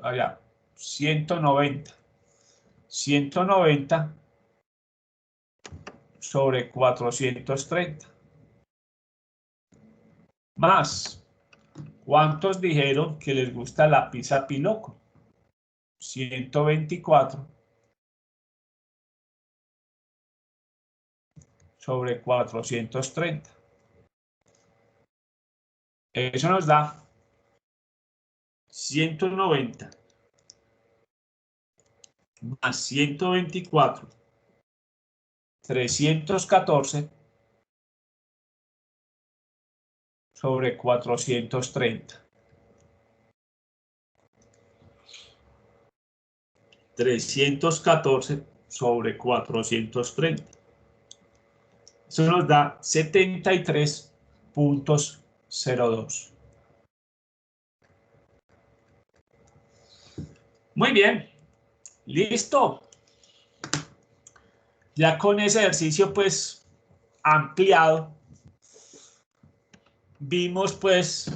allá, 190. 190 sobre 430. Más, ¿cuántos dijeron que les gusta la pizza piloco? 124 sobre 430. Eso nos da 190 más 124, 314 sobre 430. 314 sobre 430. Eso nos da 73.02. Muy bien. Listo. Ya con ese ejercicio pues ampliado, vimos pues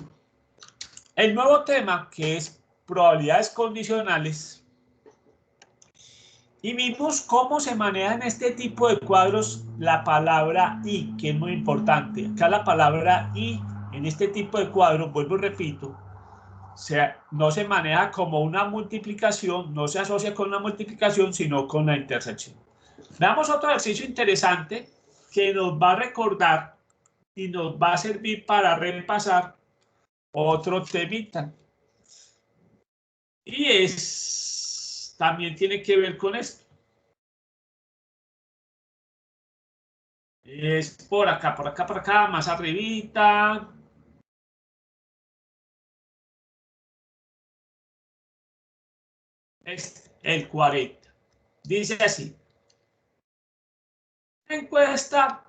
el nuevo tema que es probabilidades condicionales y vimos cómo se maneja en este tipo de cuadros la palabra y, que es muy importante. Acá la palabra y en este tipo de cuadros, vuelvo y repito, no se maneja como una multiplicación, no se asocia con una multiplicación, sino con la intersección. Veamos otro ejercicio interesante que nos va a recordar y nos va a servir para repasar otro temita. Y también tiene que ver con esto. Es por acá, por acá, por acá, más arribita. Es el 40. Dice así. Encuesta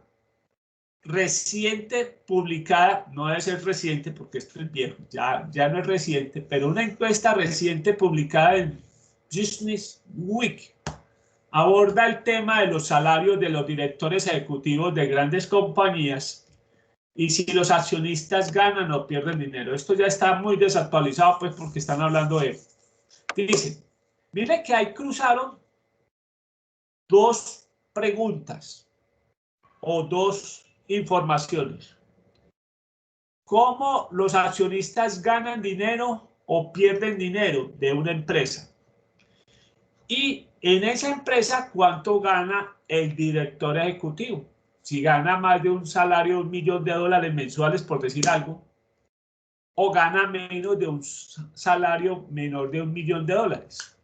reciente publicada, no debe ser reciente porque esto es viejo, ya no es reciente, pero una encuesta reciente publicada en Business Week aborda el tema de los salarios de los directores ejecutivos de grandes compañías y si los accionistas ganan o pierden dinero. Esto ya está muy desactualizado, pues, porque están hablando de... Dice, mire que ahí cruzaron dos preguntas o dos informaciones. ¿Cómo los accionistas ganan dinero o pierden dinero de una empresa? Y en esa empresa, ¿cuánto gana el director ejecutivo? Si gana más de un salario de $1.000.000 mensuales, por decir algo, o gana menos de un salario menor de $1.000.000.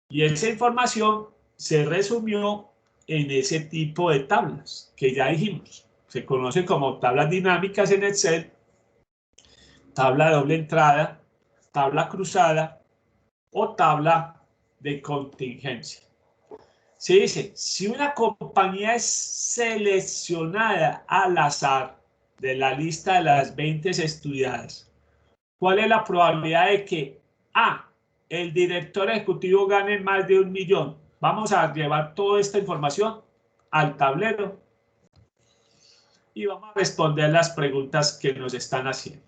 Y esa información se resumió en ese tipo de tablas que ya dijimos. Se conocen como tablas dinámicas en Excel, tabla de doble entrada, tabla cruzada o tabla de contingencia. Se dice, si una compañía es seleccionada al azar de la lista de las 20 estudiadas, ¿cuál es la probabilidad de que A, el director ejecutivo gane más de 1.000.000? Vamos a llevar toda esta información al tablero y vamos a responder las preguntas que nos están haciendo.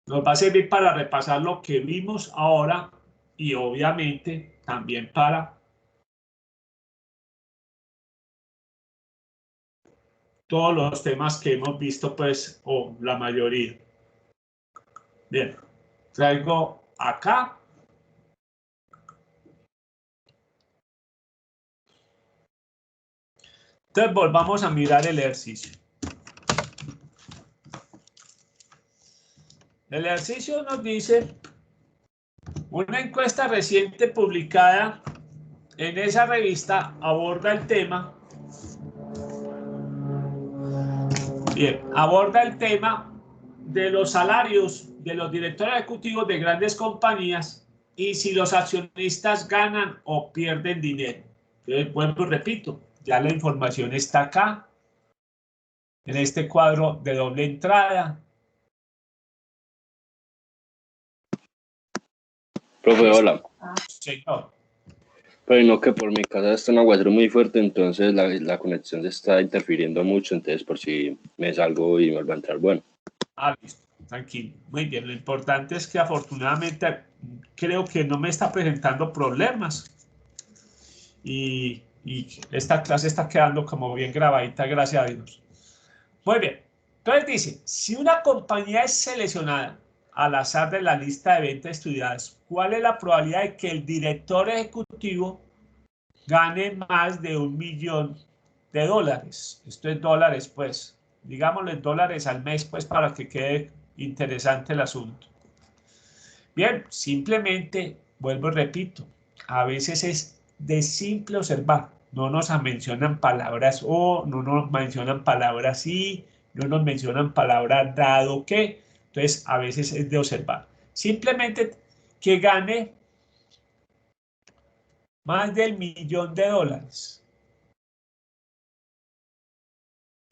Nos va a servir para repasar lo que vimos ahora y obviamente también para todos los temas que hemos visto, pues, o la mayoría. Bien, traigo acá. Entonces volvamos a mirar el ejercicio. El ejercicio nos dice una encuesta reciente publicada en esa revista aborda el tema. Bien, aborda el tema de los salarios de los directores ejecutivos de grandes compañías y si los accionistas ganan o pierden dinero. Entonces, vuelvo y repito, ya la información está acá, en este cuadro de doble entrada.
Profe, hola.
Señor.
Pero no, que por mi casa está un aguacero muy fuerte, entonces la conexión se está interfiriendo mucho, entonces por si me salgo y me vuelvo a entrar, bueno.
Listo, tranquilo. Muy bien, lo importante es que afortunadamente creo que no me está presentando problemas. Y esta clase está quedando como bien grabadita, gracias a Dios. Muy bien. Entonces dice, si una compañía es seleccionada al azar de la lista de 20 estudiadas, ¿cuál es la probabilidad de que el director ejecutivo gane más de $1.000.000? Esto es dólares, pues. Digámoslo en dólares al mes, pues, para que quede interesante el asunto. Bien, simplemente, vuelvo y repito, a veces es de simple observar. No nos mencionan palabras o, no nos mencionan palabras y, no nos mencionan palabras dado que. Entonces, a veces es de observar. Simplemente que gane más del $1.000.000.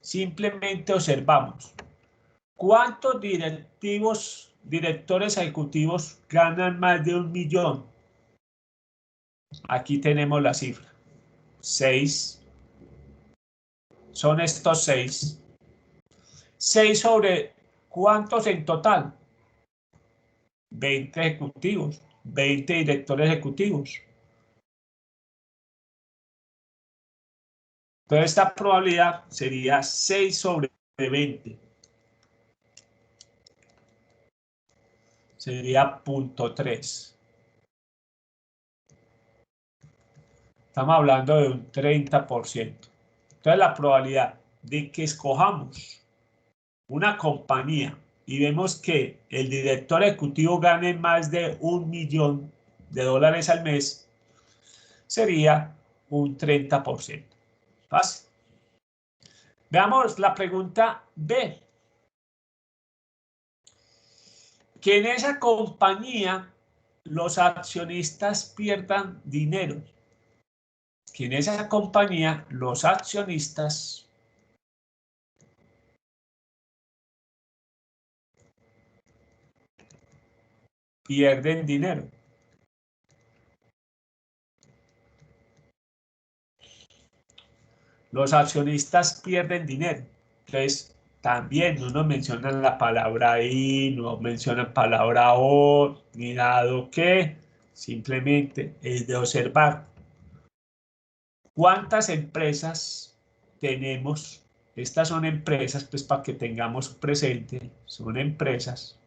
Simplemente observamos. ¿Cuántos directores ejecutivos ganan más de 1.000.000? Aquí tenemos la cifra. 6. Son estos 6. 6 sobre ¿cuántos en total? 20 ejecutivos, 20 directores ejecutivos. Entonces esta probabilidad sería 6 sobre 20. Sería 0.3. Estamos hablando de un 30%. Entonces la probabilidad de que escojamos una compañía y vemos que el director ejecutivo gane más de $1.000.000 al mes sería un 30%. Fácil. Veamos la pregunta B. Que en esa compañía los accionistas pierdan dinero. Que en esa compañía los accionistas pierden dinero. los accionistas pierden dinero. Entonces, también no nos mencionan la palabra I, no mencionan palabra O, ni dado que, simplemente es de observar. ¿Cuántas empresas tenemos? Estas son empresas, pues para que tengamos presente, son empresas.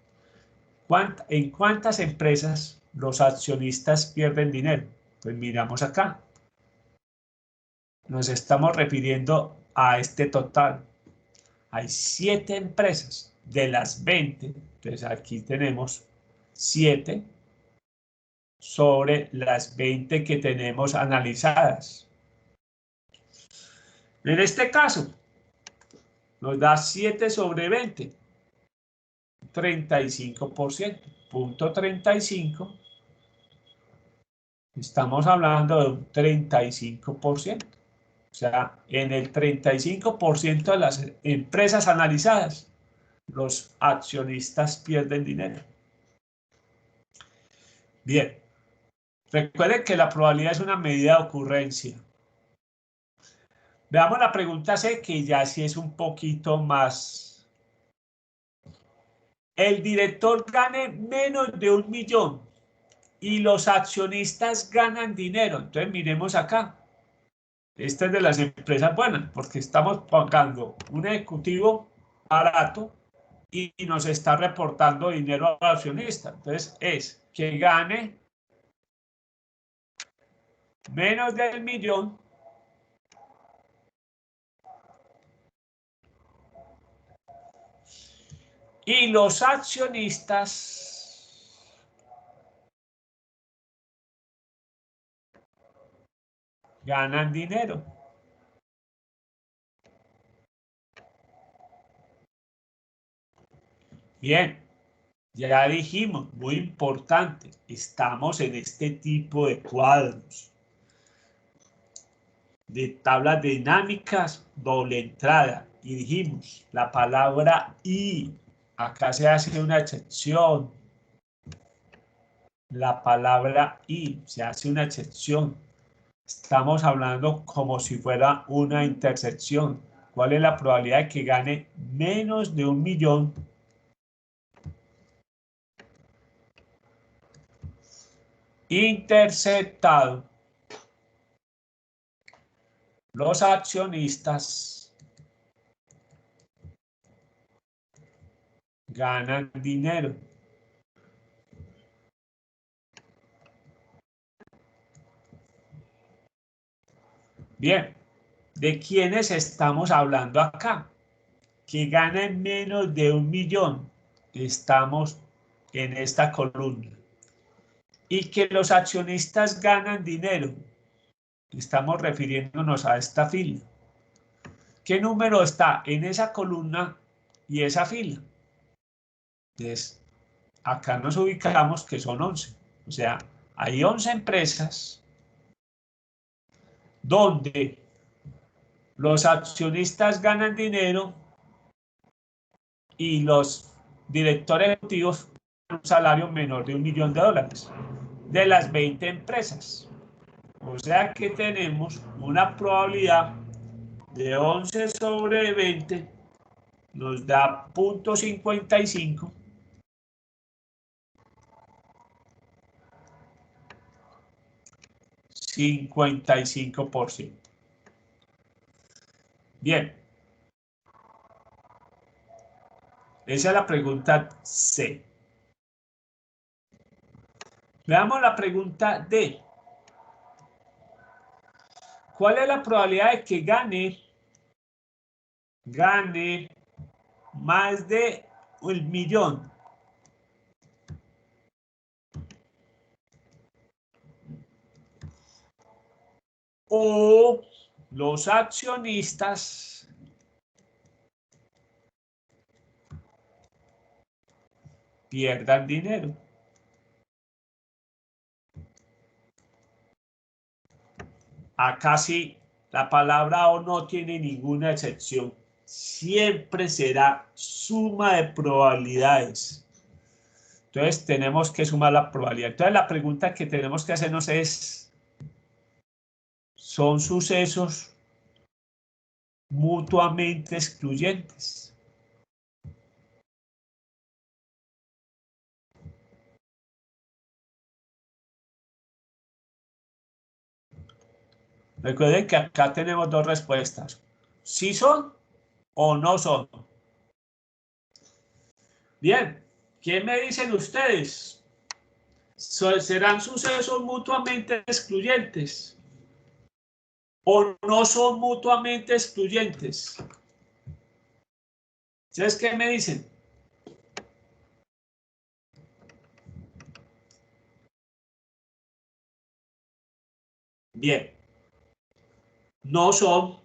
¿En cuántas empresas los accionistas pierden dinero? Pues miramos acá. Nos estamos refiriendo a este total. Hay 7 empresas de las 20. Entonces aquí tenemos 7 sobre las 20 que tenemos analizadas. En este caso, nos da 7 sobre 20, 35%, punto 35. Estamos hablando de un 35%. O sea, en el 35% de las empresas analizadas, los accionistas pierden dinero. Bien, recuerden que la probabilidad es una medida de ocurrencia. Veamos la pregunta C, que ya sí es un poquito más. El director gane menos de 1 millón y los accionistas ganan dinero. Entonces miremos acá. Esta es de las empresas buenas, porque estamos pagando un ejecutivo barato y nos está reportando dinero al accionista. Entonces es que gane menos del millón y los accionistas ganan dinero. Bien, ya dijimos, muy importante, estamos en este tipo de cuadros, de tablas dinámicas, doble entrada, y dijimos la palabra y, acá se hace una excepción, la palabra y, se hace una excepción, estamos hablando como si fuera una intersección. ¿Cuál es la probabilidad de que gane menos de 1 millón? Interceptado. Los accionistas ganan dinero. Bien, ¿de quiénes estamos hablando acá? Que ganen menos de 1 millón. Estamos en esta columna. Y que los accionistas ganan dinero. Estamos refiriéndonos a esta fila. ¿Qué número está en esa columna y esa fila? Entonces, acá nos ubicamos que son 11. O sea, hay 11 empresas donde los accionistas ganan dinero y los directores ejecutivos ganan un salario menor de $1 millón de las 20 empresas. O sea que tenemos una probabilidad de 11 sobre 20, nos da 0.55. 55%. Bien. Esa es la pregunta C. Veamos la pregunta D. ¿Cuál es la probabilidad de que gane más de 1 millón? O los accionistas pierdan dinero. Acá sí, la palabra O no tiene ninguna excepción. Siempre será suma de probabilidades. Entonces tenemos que sumar la probabilidad. Entonces la pregunta que tenemos que hacernos es, ¿son sucesos mutuamente excluyentes. Recuerden que acá tenemos dos respuestas. ¿Sí son o no son? Bien, ¿qué me dicen ustedes? ¿Serán sucesos mutuamente excluyentes o no son mutuamente excluyentes? ¿Ustedes qué me dicen? Bien, no son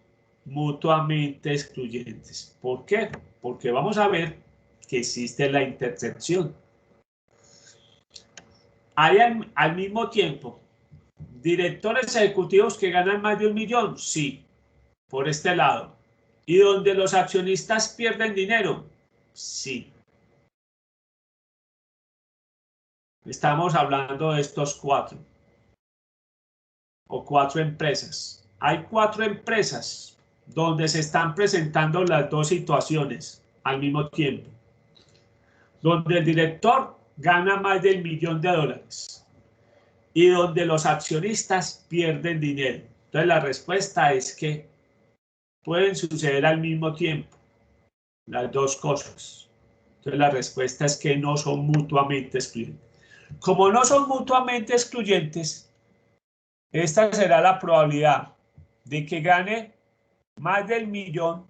mutuamente excluyentes. ¿Por qué? Porque vamos a ver que existe la intersección. Hay al mismo tiempo directores ejecutivos que ganan más de 1 millón, sí, por este lado. ¿Y donde los accionistas pierden dinero? Sí. Estamos hablando de estos 4 o 4 empresas. Hay 4 empresas donde se están presentando las dos situaciones al mismo tiempo. Donde el director gana más del $1 millón y donde los accionistas pierden dinero. Entonces la respuesta es que pueden suceder al mismo tiempo las dos cosas. Entonces la respuesta es que no son mutuamente excluyentes. Como no son mutuamente excluyentes, esta será la probabilidad de que gane más del $1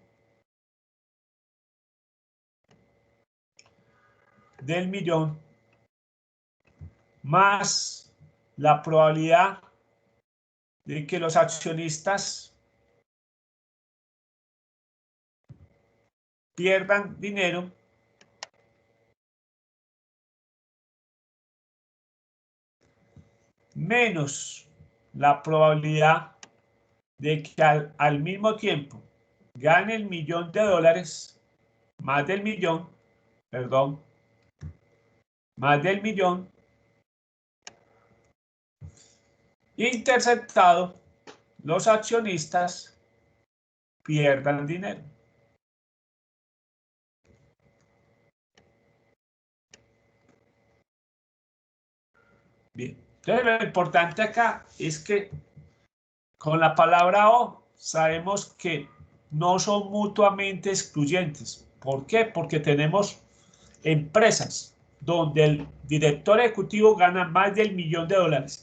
millón más la probabilidad de que los accionistas pierdan dinero menos la probabilidad de que al mismo tiempo gane el $1 millón, más del millón, perdón, más del millón, interceptado, los accionistas pierdan dinero. Bien, entonces lo importante acá es que con la palabra O sabemos que no son mutuamente excluyentes. ¿Por qué? Porque tenemos empresas donde el director ejecutivo gana más del $1 millón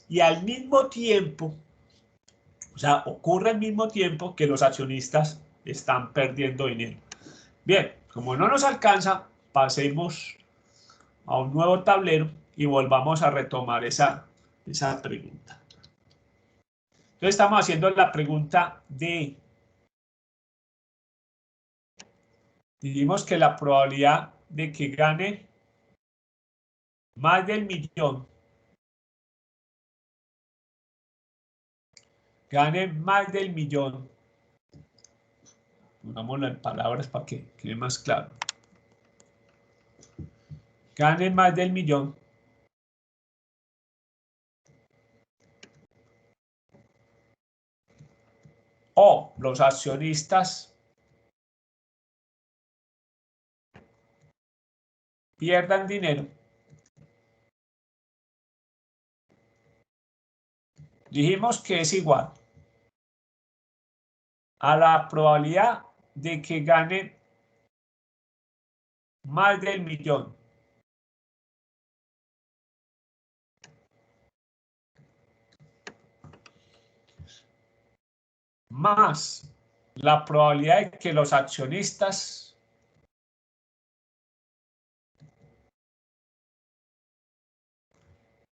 y al mismo tiempo, o sea, ocurre al mismo tiempo que los accionistas están perdiendo dinero. Bien, como no nos alcanza, pasemos a un nuevo tablero y volvamos a retomar esa pregunta. Entonces estamos haciendo la pregunta de, dijimos que la probabilidad de que gane más del millón, pongámoslo en palabras para que quede más claro, gane más del millón, o los accionistas pierdan dinero. Dijimos que es igual a la probabilidad de que gane más del millón más la probabilidad de que los accionistas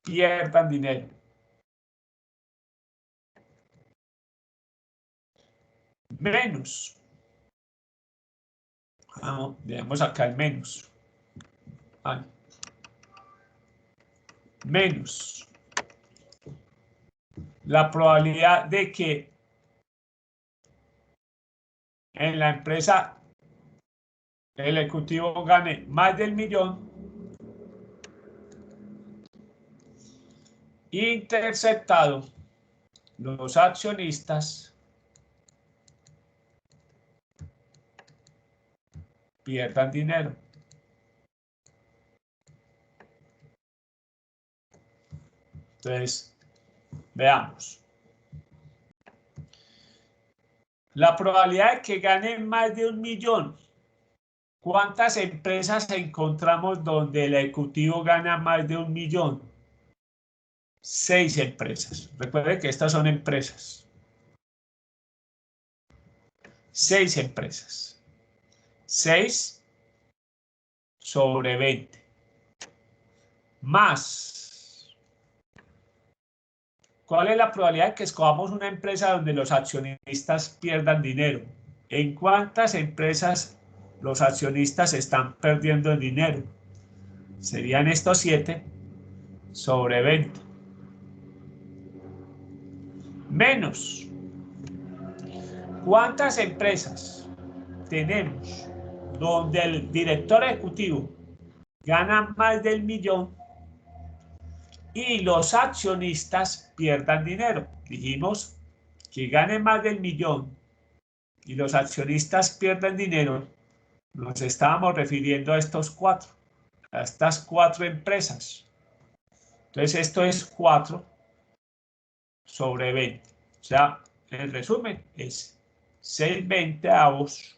pierdan dinero. Menos. Veamos acá el menos. Menos la probabilidad de que en la empresa el ejecutivo gane más del millón, interceptado, los accionistas pierdan dinero. Entonces, veamos. La probabilidad de que ganen más de 1 millón. ¿Cuántas empresas encontramos donde el ejecutivo gana más de 1 millón? 6 empresas. Recuerden que estas son empresas. 6 empresas. 6 sobre 20. Más. ¿Cuál es la probabilidad de que escojamos una empresa donde los accionistas pierdan dinero? ¿En cuántas empresas los accionistas están perdiendo dinero? Serían estos 7 sobre 20. Menos. ¿Cuántas empresas tenemos donde el director ejecutivo gana más del millón y los accionistas pierdan dinero? Dijimos que gane más del millón y los accionistas pierdan dinero. Nos estábamos refiriendo a estos 4, a estas 4 empresas. Entonces esto es 4 sobre 20. O sea, el resumen es 6 veinteavos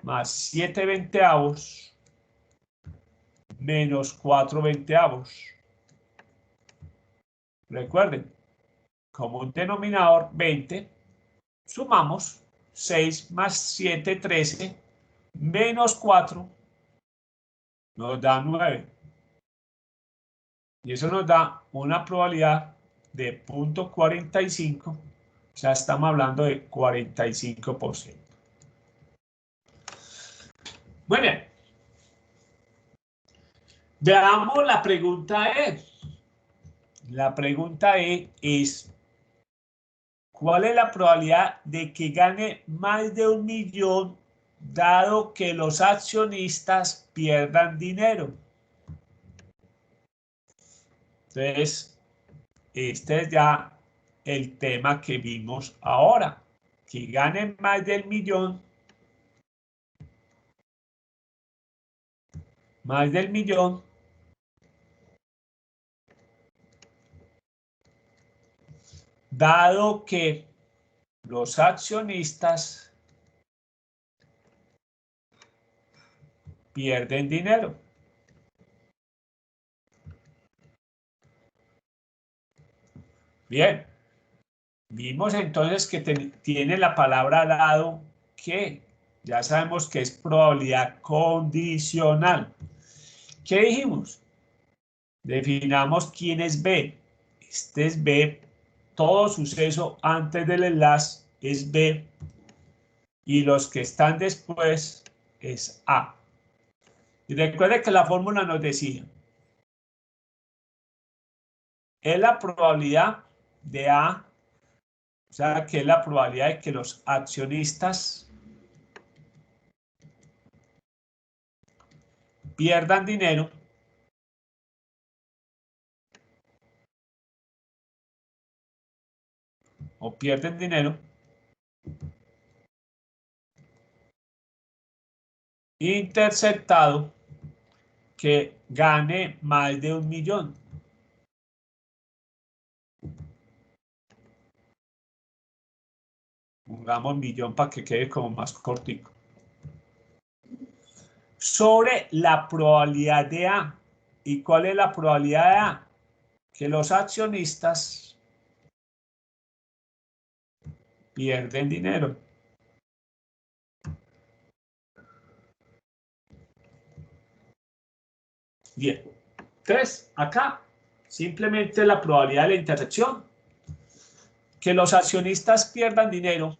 más 7 veinteavos menos 4 veinteavos. Recuerden, como un denominador 20, sumamos 6 más 7, 13, menos 4, nos da 9. Y eso nos da una probabilidad de 0.45, o sea, estamos hablando de 45%. Muy bien. Veamos la pregunta E. La pregunta E es, ¿cuál es la probabilidad de que gane más de 1 millón dado que los accionistas pierdan dinero? Entonces, este es ya el tema que vimos ahora, que ganen más del millón, dado que los accionistas pierden dinero. Bien, vimos entonces que tiene la palabra dado que, ya sabemos que es probabilidad condicional. ¿Qué dijimos? Definamos quién es B. Este es B. Todo suceso antes del enlace es B. Y los que están después es A. Y recuerde que la fórmula nos decía, es la probabilidad de A, o sea, que es la probabilidad de que los accionistas pierdan dinero o pierden dinero interceptado que gane más de 1 millón. Pongamos millón para que quede como más cortico. Sobre la probabilidad de A. ¿Y cuál es la probabilidad de A? Que los accionistas pierden dinero. Bien. Entonces, acá simplemente la probabilidad de la intersección. Que los accionistas pierdan dinero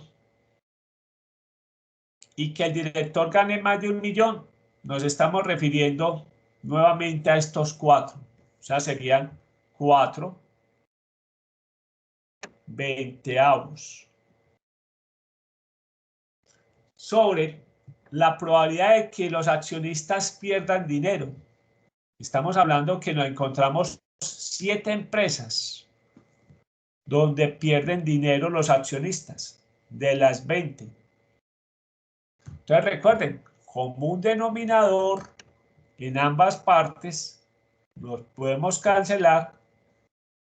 y que el director gane más de 1 millón. Nos estamos refiriendo nuevamente a estos 4. O sea, serían 4 veinteavos sobre la probabilidad de que los accionistas pierdan dinero. Estamos hablando que nos encontramos 7 empresas donde pierden dinero los accionistas de las 20. Entonces recuerden, común denominador en ambas partes, los podemos cancelar,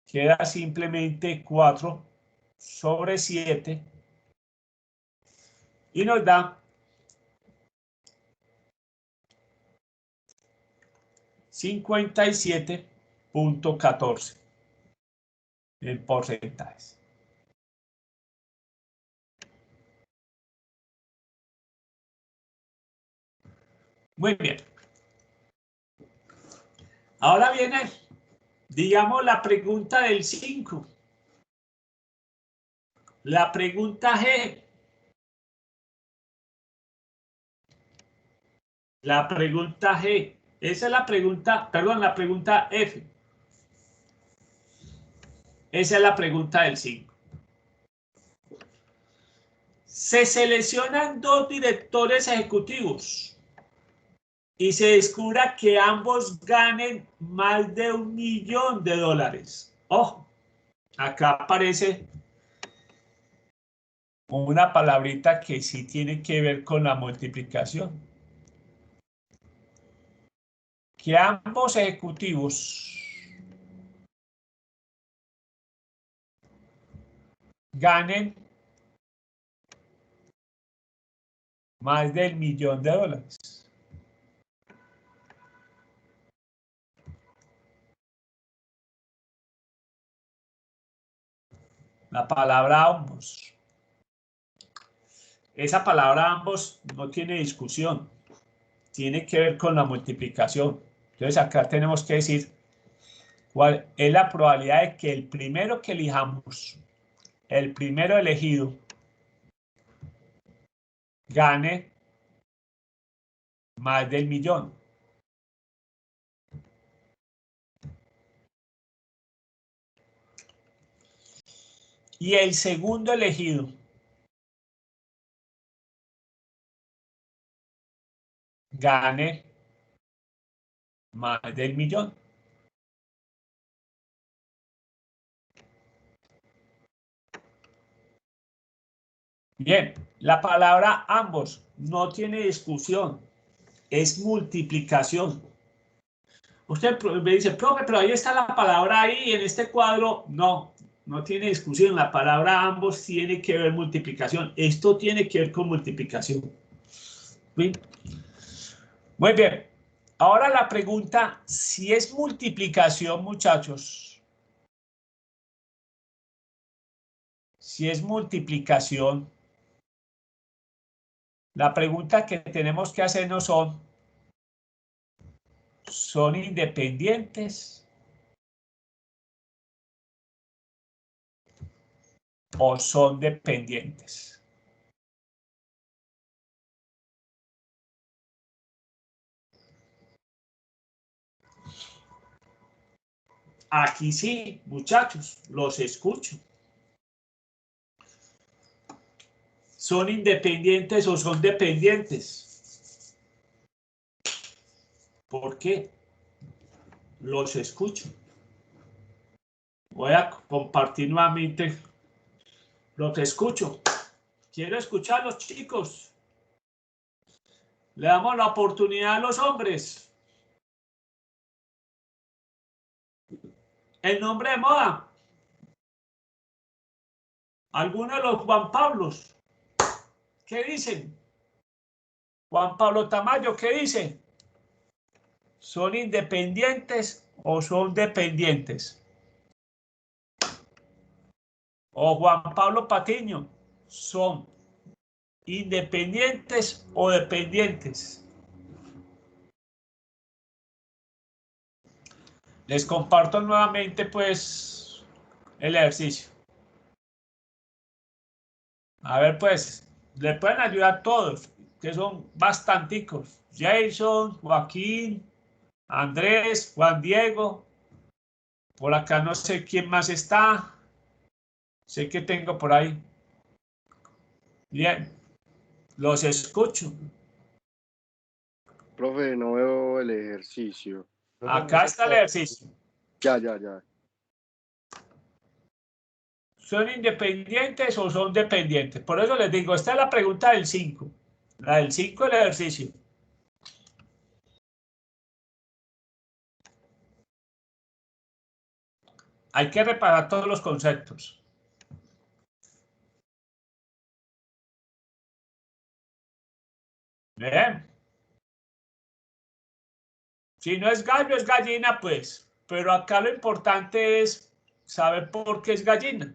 queda simplemente 4/7 y nos da 57.14 en porcentajes. Muy bien. Ahora viene, digamos, la pregunta del 5. La pregunta G. La pregunta G. Esa es la pregunta, perdón, la pregunta F. Esa es la pregunta del 5. Se seleccionan 2 directores ejecutivos y se descubra que ambos ganen más de $1 millón. Ojo, acá aparece una palabrita que sí tiene que ver con la multiplicación. Que ambos ejecutivos ganen más del $1 millón. La palabra ambos. Esa palabra ambos no tiene discusión. Tiene que ver con la multiplicación. Entonces acá tenemos que decir cuál es la probabilidad de que el primero que elijamos, el primero elegido, gane más del $1 millón. Y el segundo elegido gane más del $1 millón. Bien, la palabra ambos no tiene discusión, es multiplicación. Usted me dice, profe, pero ahí está la palabra ahí en este cuadro. No, no tiene discusión. La palabra ambos tiene que ver multiplicación. Esto tiene que ver con multiplicación. ¿Sí? Muy bien. Ahora la pregunta, si es multiplicación, muchachos. Si es multiplicación, la pregunta que tenemos que hacernos ¿son independientes o son dependientes? Aquí sí, muchachos, los escucho. ¿Son independientes o son dependientes? ¿Por qué? Los escucho. Voy a compartir nuevamente. Los escucho. Quiero escuchar a los chicos. Le damos la oportunidad a los hombres. El nombre de moda. Algunos de los Juan Pablos. ¿Qué dicen? Juan Pablo Tamayo, ¿qué dice? ¿Son independientes o son dependientes? O Juan Pablo Patiño, ¿son independientes o dependientes? Les comparto nuevamente, pues, el ejercicio. A ver, pues, le pueden ayudar todos, que son bastanticos. Jason, Joaquín, Andrés, Juan Diego. Por acá no sé quién más está. Sé que tengo por ahí. Bien, los escucho.
Profe, no veo el ejercicio.
Acá está el ejercicio.
Ya.
¿Son independientes o son dependientes? Por eso les digo, esta es la pregunta del 5. La del 5 el ejercicio. hay que reparar todos los conceptos. Bien. Si no es gallo, es gallina, pues. Pero acá lo importante es saber por qué es gallina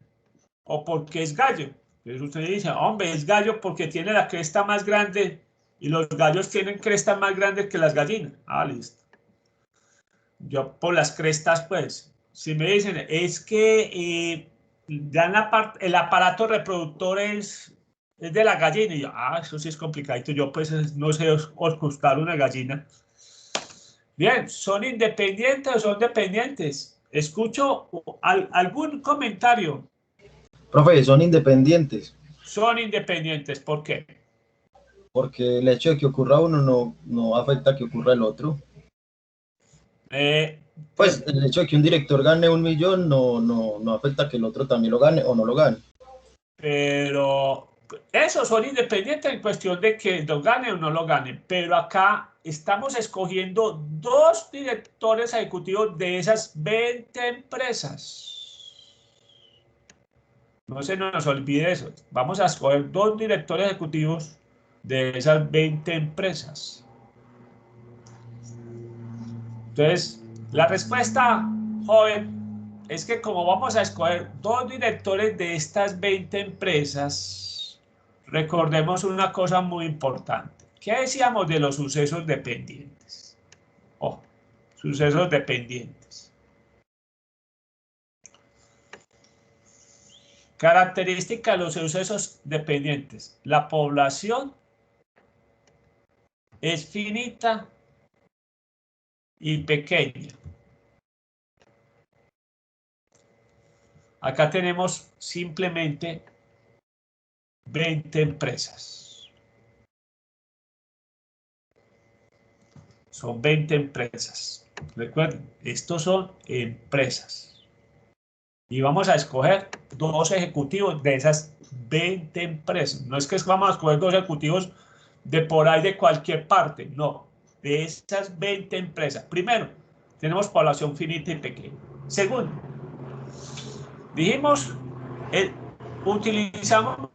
o por qué es gallo. Entonces usted dice, hombre, es gallo porque tiene la cresta más grande y los gallos tienen crestas más grandes que las gallinas. Ah, listo. Yo por las crestas, pues. Si me dicen, es que ya en la parte, el aparato reproductor es de la gallina. Y yo, eso sí es complicadito. Yo pues no sé oscustar una gallina. Bien, ¿son independientes o son dependientes? Escucho algún comentario.
Profe, son independientes,
Son independientes, ¿por qué?
porque el hecho de que ocurra uno no afecta a que ocurra el otro. Pues el hecho de que un director gane 1.000.000 no afecta a que el otro también lo gane o no lo gane.
Pero esos son independientes en cuestión de que lo gane o no lo gane. Pero acá estamos escogiendo 2 directores ejecutivos de esas 20 empresas. No se nos olvide eso. Vamos a escoger 2 directores ejecutivos de esas 20 empresas. Entonces, la respuesta, joven, es que como vamos a escoger 2 directores de estas 20 empresas, recordemos una cosa muy importante. ¿Qué decíamos de los sucesos dependientes? Oh, sucesos dependientes. Característica de los sucesos dependientes. La población es finita y pequeña. Acá tenemos simplemente 20 empresas. Son 20 empresas. Recuerden, estos son empresas. Y vamos a escoger 2 ejecutivos de esas 20 empresas. No es que vamos a escoger 2 ejecutivos de por ahí de cualquier parte. No, de esas 20 empresas. Primero, tenemos población finita y pequeña. Segundo, dijimos, utilizamos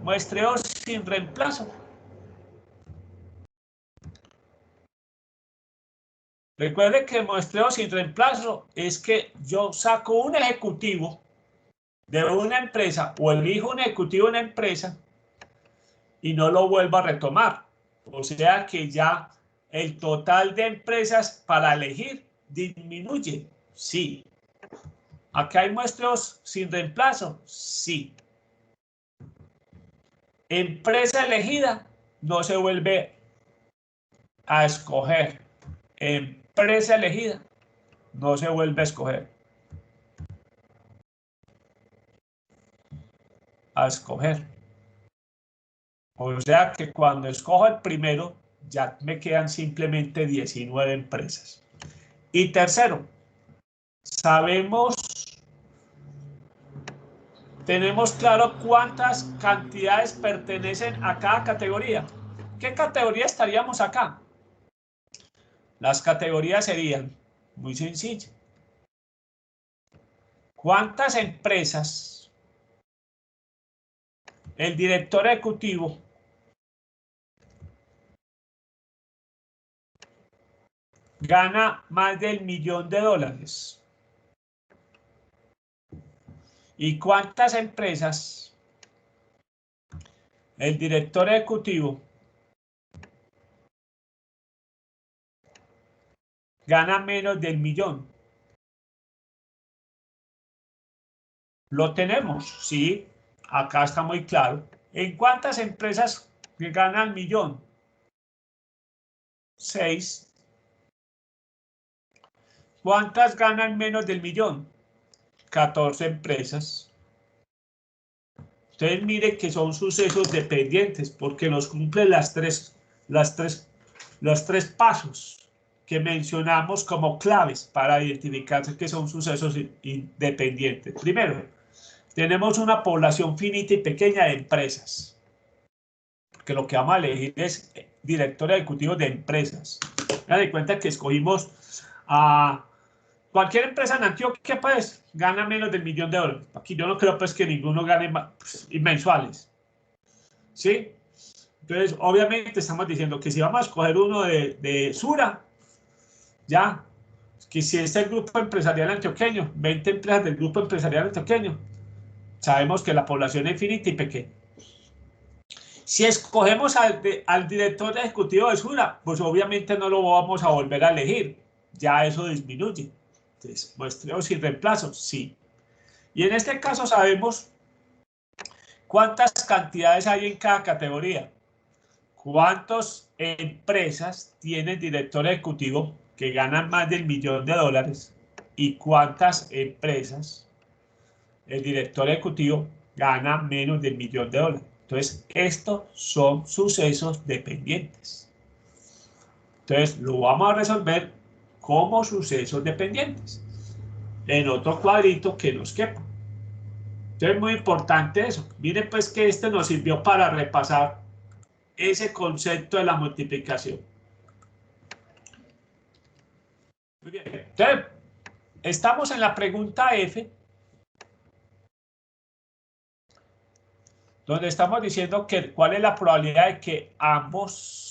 muestreos sin reemplazo. Recuerde que el muestreo sin reemplazo es que yo saco un ejecutivo de una empresa o elijo un ejecutivo de una empresa y no lo vuelvo a retomar. O sea que ya el total de empresas para elegir disminuye. Sí. ¿Acá hay muestreos sin reemplazo? Sí. Empresa elegida no se vuelve a escoger. Empresa elegida no se vuelve a escoger. O sea que cuando escojo el primero, ya me quedan simplemente 19 empresas. Y tercero, tenemos claro cuántas cantidades pertenecen a cada categoría. ¿Qué categoría estaríamos acá? Las categorías serían muy sencillas. ¿Cuántas empresas el director ejecutivo gana más del $1.000.000? ¿Y cuántas empresas el director ejecutivo gana menos del 1.000.000? Lo tenemos, sí, acá está muy claro. ¿En cuántas empresas ganan 1.000.000? 6. ¿Cuántas ganan menos del 1.000.000? 14 empresas. Ustedes miren que son sucesos dependientes porque los cumplen los tres pasos que mencionamos como claves para identificar que son sucesos independientes. Primero, tenemos una población finita y pequeña de empresas, porque lo que vamos a elegir es director ejecutivo de empresas. Me doy cuenta que escogimos a cualquier empresa en Antioquia, pues, gana menos del $1.000.000. Aquí yo no creo, pues, que ninguno gane pues, mensuales. ¿Sí? Entonces, obviamente, estamos diciendo que si vamos a escoger uno de Sura, ya, que si es el grupo empresarial antioqueño, 20 empresas del grupo empresarial antioqueño, sabemos que la población es infinita y pequeña. Si escogemos al director ejecutivo de Sura, pues obviamente no lo vamos a volver a elegir, ya eso disminuye. Entonces, muestreos y reemplazos, sí. Y en este caso sabemos cuántas cantidades hay en cada categoría. ¿Cuántas empresas tienen director ejecutivo que ganan más del $1.000.000? ¿Y cuántas empresas el director ejecutivo gana menos del $1.000.000? Entonces, estos son sucesos dependientes. Entonces, lo vamos a resolver como sucesos dependientes en otro cuadrito que nos quepa. Entonces, es muy importante eso. Miren, pues, que este nos sirvió para repasar ese concepto de la multiplicación. Muy bien. Entonces, estamos en la pregunta F, donde estamos diciendo que cuál es la probabilidad de que ambos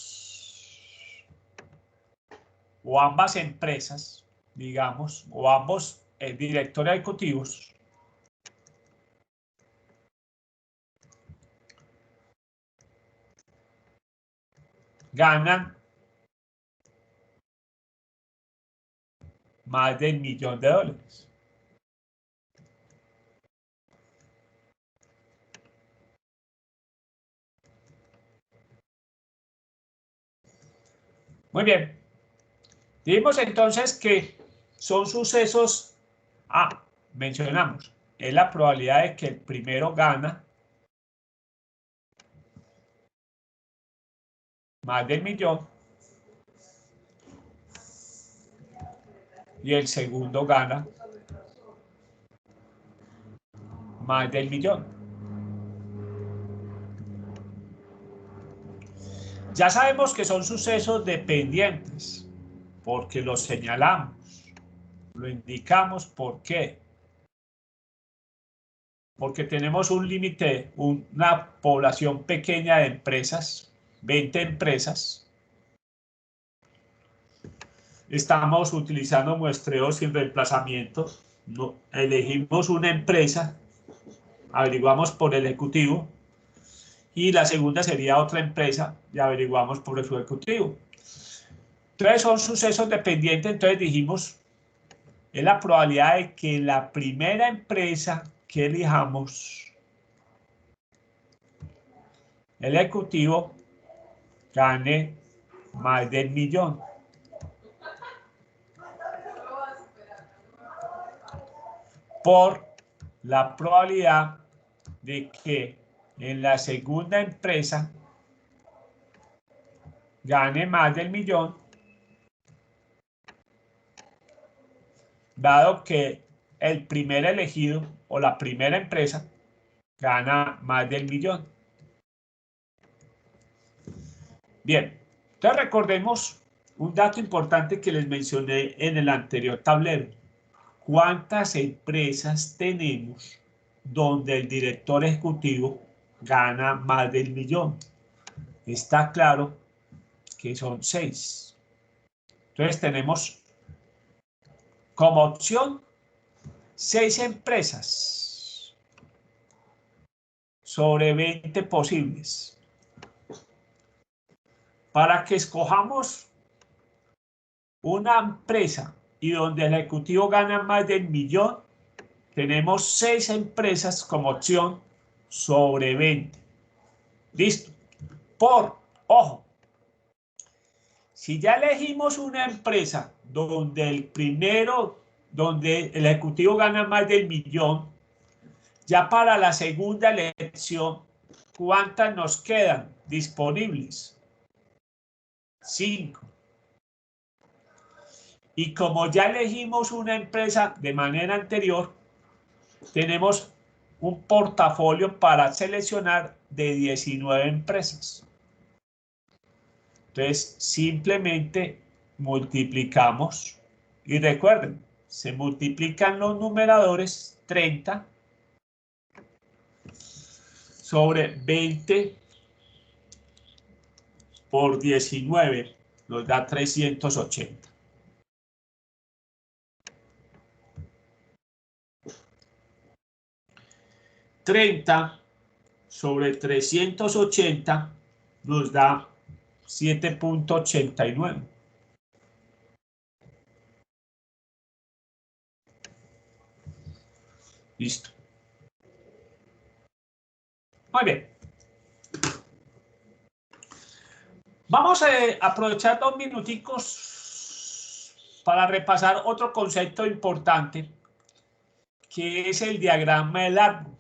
o ambas empresas, digamos, o ambos directores ejecutivos ganan más del $1.000.000. Muy bien. Dijimos entonces que son sucesos, mencionamos, es la probabilidad de que el primero gana más del $1.000.000 y el segundo gana más del $1.000.000. Ya sabemos que son sucesos dependientes porque los señalamos, lo indicamos. ¿Por qué? Porque tenemos un límite, una población pequeña de empresas, 20 empresas. Estamos utilizando muestreos sin reemplazamiento. No, elegimos una empresa, averiguamos por el ejecutivo, y la segunda sería otra empresa y averiguamos por el ejecutivo. Entonces son sucesos dependientes, entonces dijimos, es la probabilidad de que la primera empresa que elijamos, el ejecutivo, gane más del $1.000.000. Por la probabilidad de que en la segunda empresa gane más del $1.000.000, dado que el primer elegido o la primera empresa gana más del $1.000.000. Bien, entonces recordemos un dato importante que les mencioné en el anterior tablero. ¿Cuántas empresas tenemos donde el director ejecutivo gana más del $1.000.000? Está claro que son 6. Entonces tenemos como opción 6 empresas sobre 20 posibles. Para que escojamos una empresa y donde el ejecutivo gana más del $1.000.000, tenemos 6 empresas como opción sobre 20. Listo. Ojo, si ya elegimos una empresa donde el ejecutivo gana más del $1.000.000, ya para la segunda elección, ¿cuántas nos quedan disponibles? 5. Y como ya elegimos una empresa de manera anterior, tenemos un portafolio para seleccionar de 19 empresas. Entonces, simplemente multiplicamos y recuerden, se multiplican los numeradores, 30 sobre 20 por 19 nos da 380. $30 sobre 380 nos da 7.89. Listo. Muy bien. Vamos a aprovechar 2 minuticos para repasar otro concepto importante, que es el diagrama del árbol.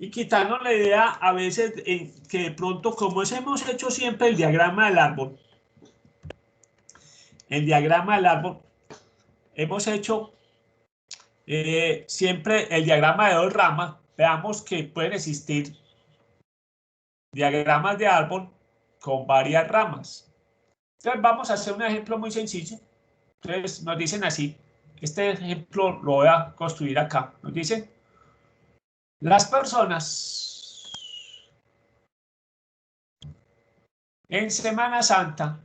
Y quitarnos la idea a veces que de pronto, como hemos hecho siempre el diagrama del árbol, hemos hecho siempre el diagrama de 2 ramas. Veamos que pueden existir diagramas de árbol con varias ramas. Entonces vamos a hacer un ejemplo muy sencillo. Entonces nos dicen así, este ejemplo lo voy a construir acá. Nos dicen, las personas en Semana Santa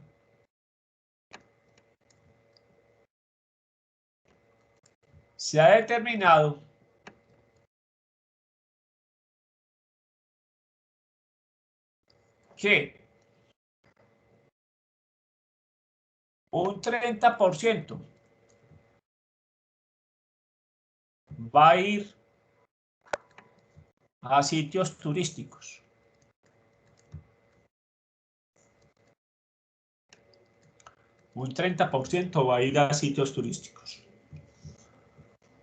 se ha determinado que un 30% va a ir a sitios turísticos. Un 30% va a ir a sitios turísticos.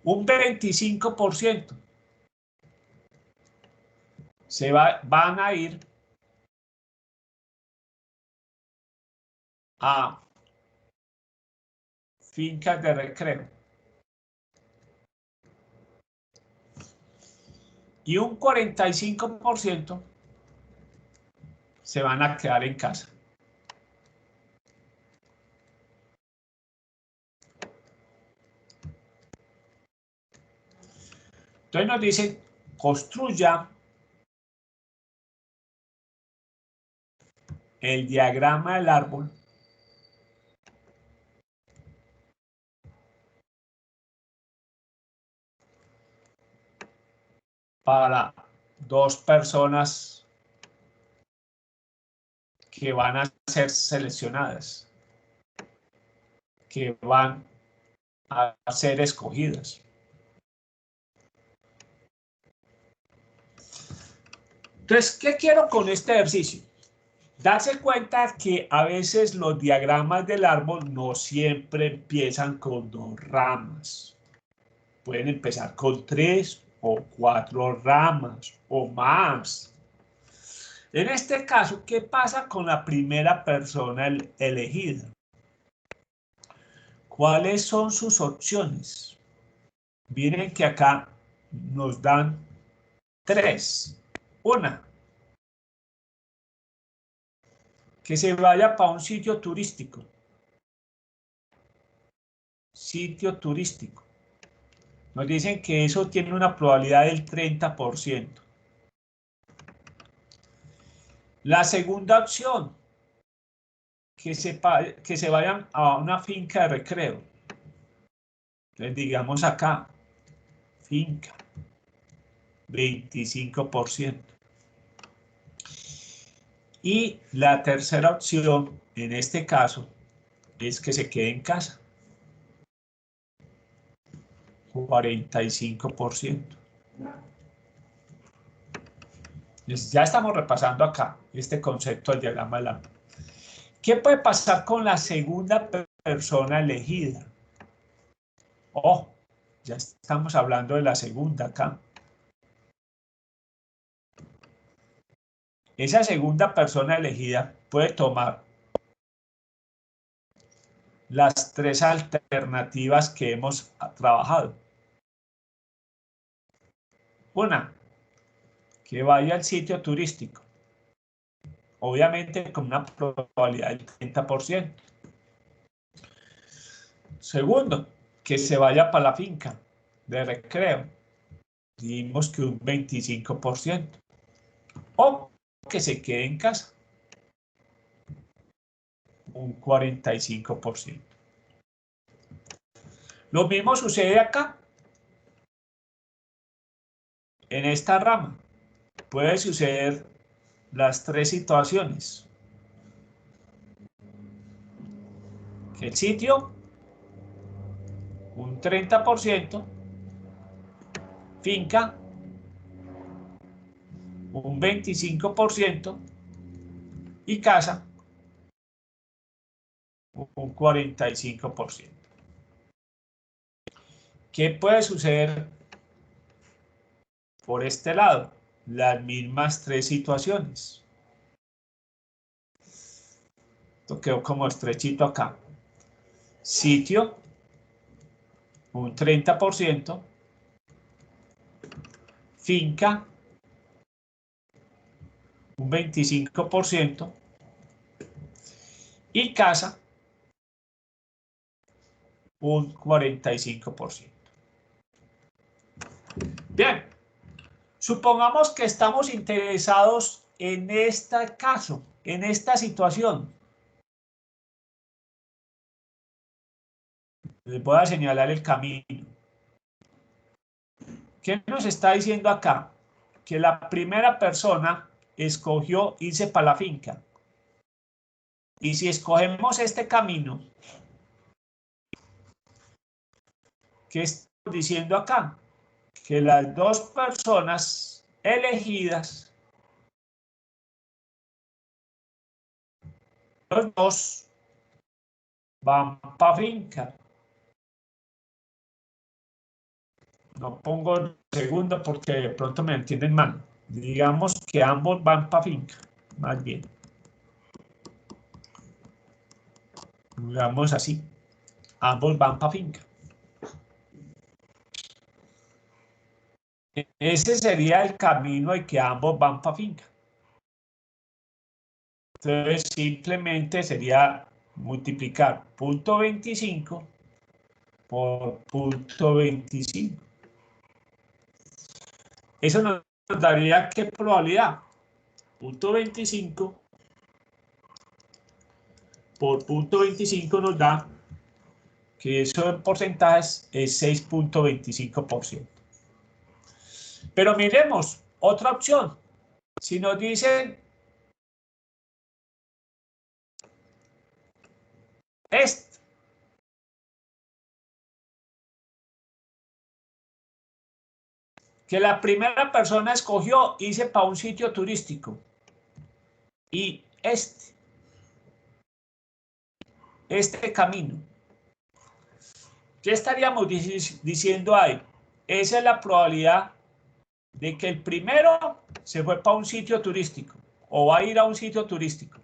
Un 25% van a ir a fincas de recreo. Y un 45% se van a quedar en casa. Entonces nos dicen, construya el diagrama del árbol para 2 personas que van a ser seleccionadas, que van a ser escogidas. Entonces, ¿qué quiero con este ejercicio? Darse cuenta que a veces los diagramas del árbol no siempre empiezan con 2 ramas. Pueden empezar con 3 o 4 ramas o más. En este caso, ¿qué pasa con la primera persona elegida? ¿Cuáles son sus opciones? Miren que acá nos dan 3. Una, que se vaya para un sitio turístico. Sitio turístico. Nos dicen que eso tiene una probabilidad del 30%. La segunda opción, que se vayan a una finca de recreo. Entonces digamos acá, finca, 25%. Y la tercera opción, en este caso, es que se quede en casa. 45%. Ya estamos repasando acá este concepto del diagrama del árbol. ¿Qué puede pasar con la segunda persona elegida? Oh, ya estamos hablando de la segunda acá. Esa segunda persona elegida puede tomar las 3 alternativas que hemos trabajado. Una, que vaya al sitio turístico. Obviamente con una probabilidad del 30%. Segundo, que se vaya para la finca de recreo. Dijimos que un 25%. O que se quede en casa. Un 45%. Lo mismo sucede acá. En esta rama puede suceder las tres situaciones. Que el sitio, un 30%, finca, un 25% y casa, un 45%. ¿Qué puede suceder por este lado? Las mismas tres situaciones. Esto quedó como estrechito acá. Sitio, un 30%. Finca, un 25%. Y casa, un 45%. Bien, supongamos que estamos interesados en este caso, en esta situación. Les voy a señalar el camino. ¿Qué nos está diciendo acá? Que la primera persona escogió irse para la finca. Y si escogemos este camino, ¿qué estamos diciendo acá? Que las dos personas elegidas, los dos, van para finca. No pongo segundo porque de pronto me entienden mal. Digamos que ambos van para finca, más bien. Digamos así. Ambos van para finca. Ese sería el camino de que ambos van para finca. Entonces simplemente sería multiplicar punto 25 por punto 25. Eso nos daría ¿qué probabilidad? Punto 25 por punto 25 nos da que eso en porcentajes es 6.25%. Pero miremos otra opción. Si nos dicen esto, que la primera persona escogió irse para un sitio turístico y este camino, ¿qué estaríamos diciendo ahí? Esa es la probabilidad de que el primero se fue para un sitio turístico o va a ir a un sitio turístico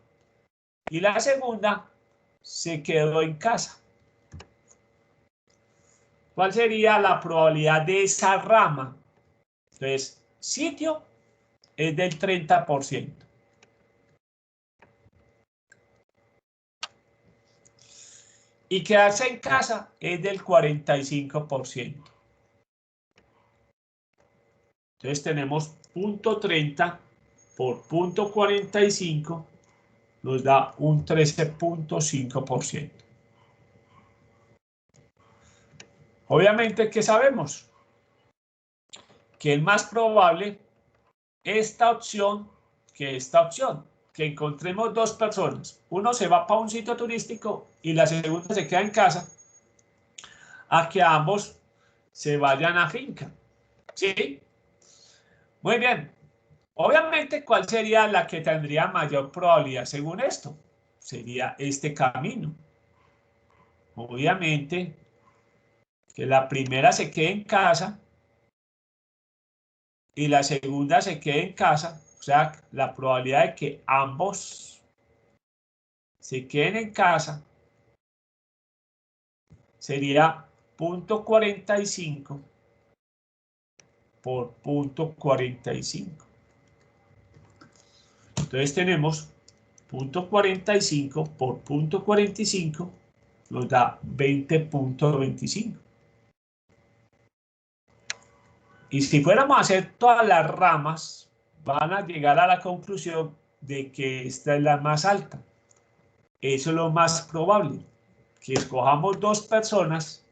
y la segunda se quedó en casa. ¿Cuál sería la probabilidad de esa rama? Entonces, sitio es del 30%. Y quedarse en casa es del 45%. Entonces tenemos punto 30 por punto 45 nos da un 13.5%. Obviamente, ¿qué sabemos? Que es más probable esta opción que esta opción. Que encontremos dos personas. Uno se va para un sitio turístico y la segunda se queda en casa. A que ambos se vayan a finca. ¿Sí? Muy bien. Obviamente, ¿cuál sería la que tendría mayor probabilidad según esto? Sería este camino. Obviamente, que la primera se quede en casa y la segunda se quede en casa. O sea, la probabilidad de que ambos se queden en casa sería 0.45 por 0.45. Entonces tenemos 0.45 por 0.45 nos da 20.25. Y si fuéramos a hacer todas las ramas, van a llegar a la conclusión de que esta es la más alta. Eso es lo más probable, que escojamos dos personas,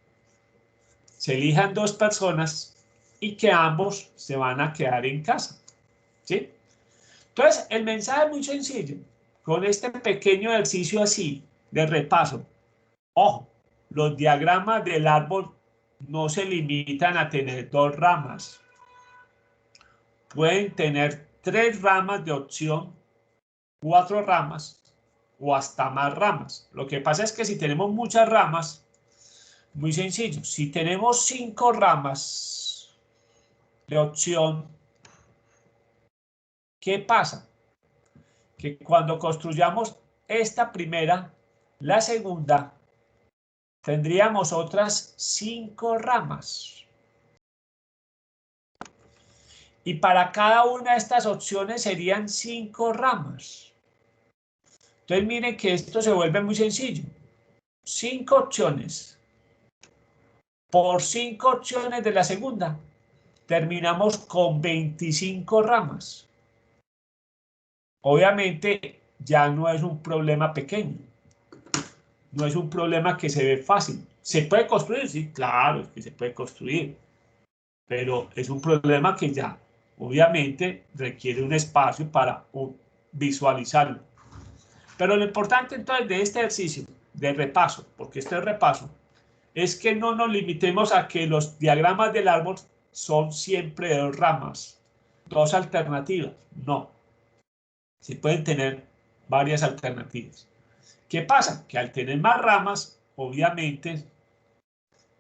se elijan dos personas y que ambos se van a quedar en casa. ¿Sí? Entonces, el mensaje es muy sencillo. Con este pequeño ejercicio así, de repaso, ojo, los diagramas del árbol no se limitan a tener dos ramas. Pueden tener 3 ramas de opción, 4 ramas o hasta más ramas. Lo que pasa es que si tenemos muchas ramas, muy sencillo, si tenemos 5 ramas de opción, ¿qué pasa? Que cuando construyamos esta primera, la segunda, tendríamos otras 5 ramas. Y para cada una de estas opciones serían 5 ramas. Entonces miren que esto se vuelve muy sencillo. 5 opciones por 5 opciones de la segunda. Terminamos con 25 ramas. Obviamente ya no es un problema pequeño. No es un problema que se ve fácil. ¿Se puede construir? Sí, claro que se puede construir. Pero es un problema que ya, obviamente, requiere un espacio para visualizarlo. Pero lo importante entonces de este ejercicio de repaso, porque este es repaso, es que no nos limitemos a que los diagramas del árbol son siempre de 2 ramas, 2 alternativas. No. Se pueden tener varias alternativas. ¿Qué pasa? Que al tener más ramas, obviamente,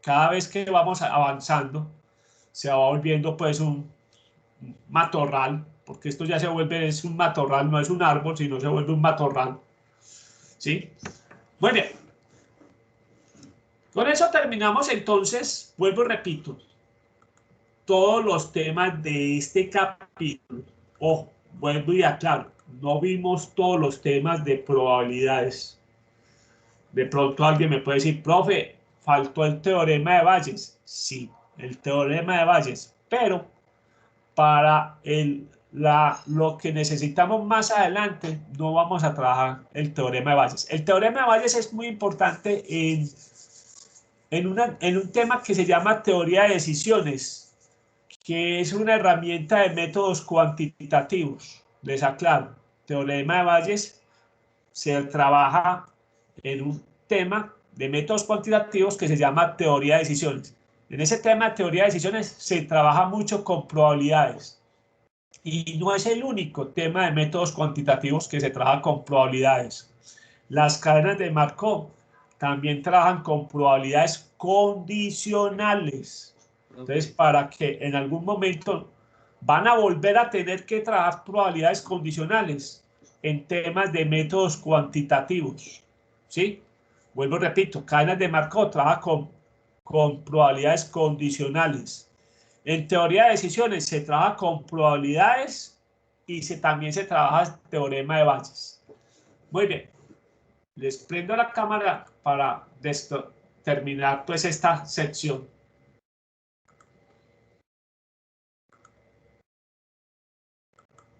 cada vez que vamos avanzando, se va volviendo pues un matorral, porque esto ya se vuelve, es un matorral, no es un árbol, sino se vuelve un matorral. ¿Sí? Muy bien. Con eso terminamos entonces, vuelvo y repito, todos los temas de este capítulo. Ojo, vuelvo y aclaro, no vimos todos los temas de probabilidades. De pronto alguien me puede decir, profe, faltó el teorema de Bayes. Sí, el teorema de Bayes, pero para lo que necesitamos más adelante no vamos a trabajar el teorema de Bayes. El teorema de Bayes es muy importante en un tema que se llama teoría de decisiones, que es una herramienta de métodos cuantitativos. Les aclaro, teorema de Bayes se trabaja en un tema de métodos cuantitativos que se llama teoría de decisiones. En ese tema de teoría de decisiones se trabaja mucho con probabilidades. Y no es el único tema de métodos cuantitativos que se trabaja con probabilidades. Las cadenas de Markov también trabajan con probabilidades condicionales. Entonces, para que en algún momento van a volver a tener que trabajar probabilidades condicionales en temas de métodos cuantitativos. ¿Sí? Vuelvo y repito, cadenas de Markov trabaja con probabilidades condicionales. En teoría de decisiones se trabaja con probabilidades y también se trabaja el teorema de Bayes. Muy bien. Les prendo la cámara para terminar pues esta sección.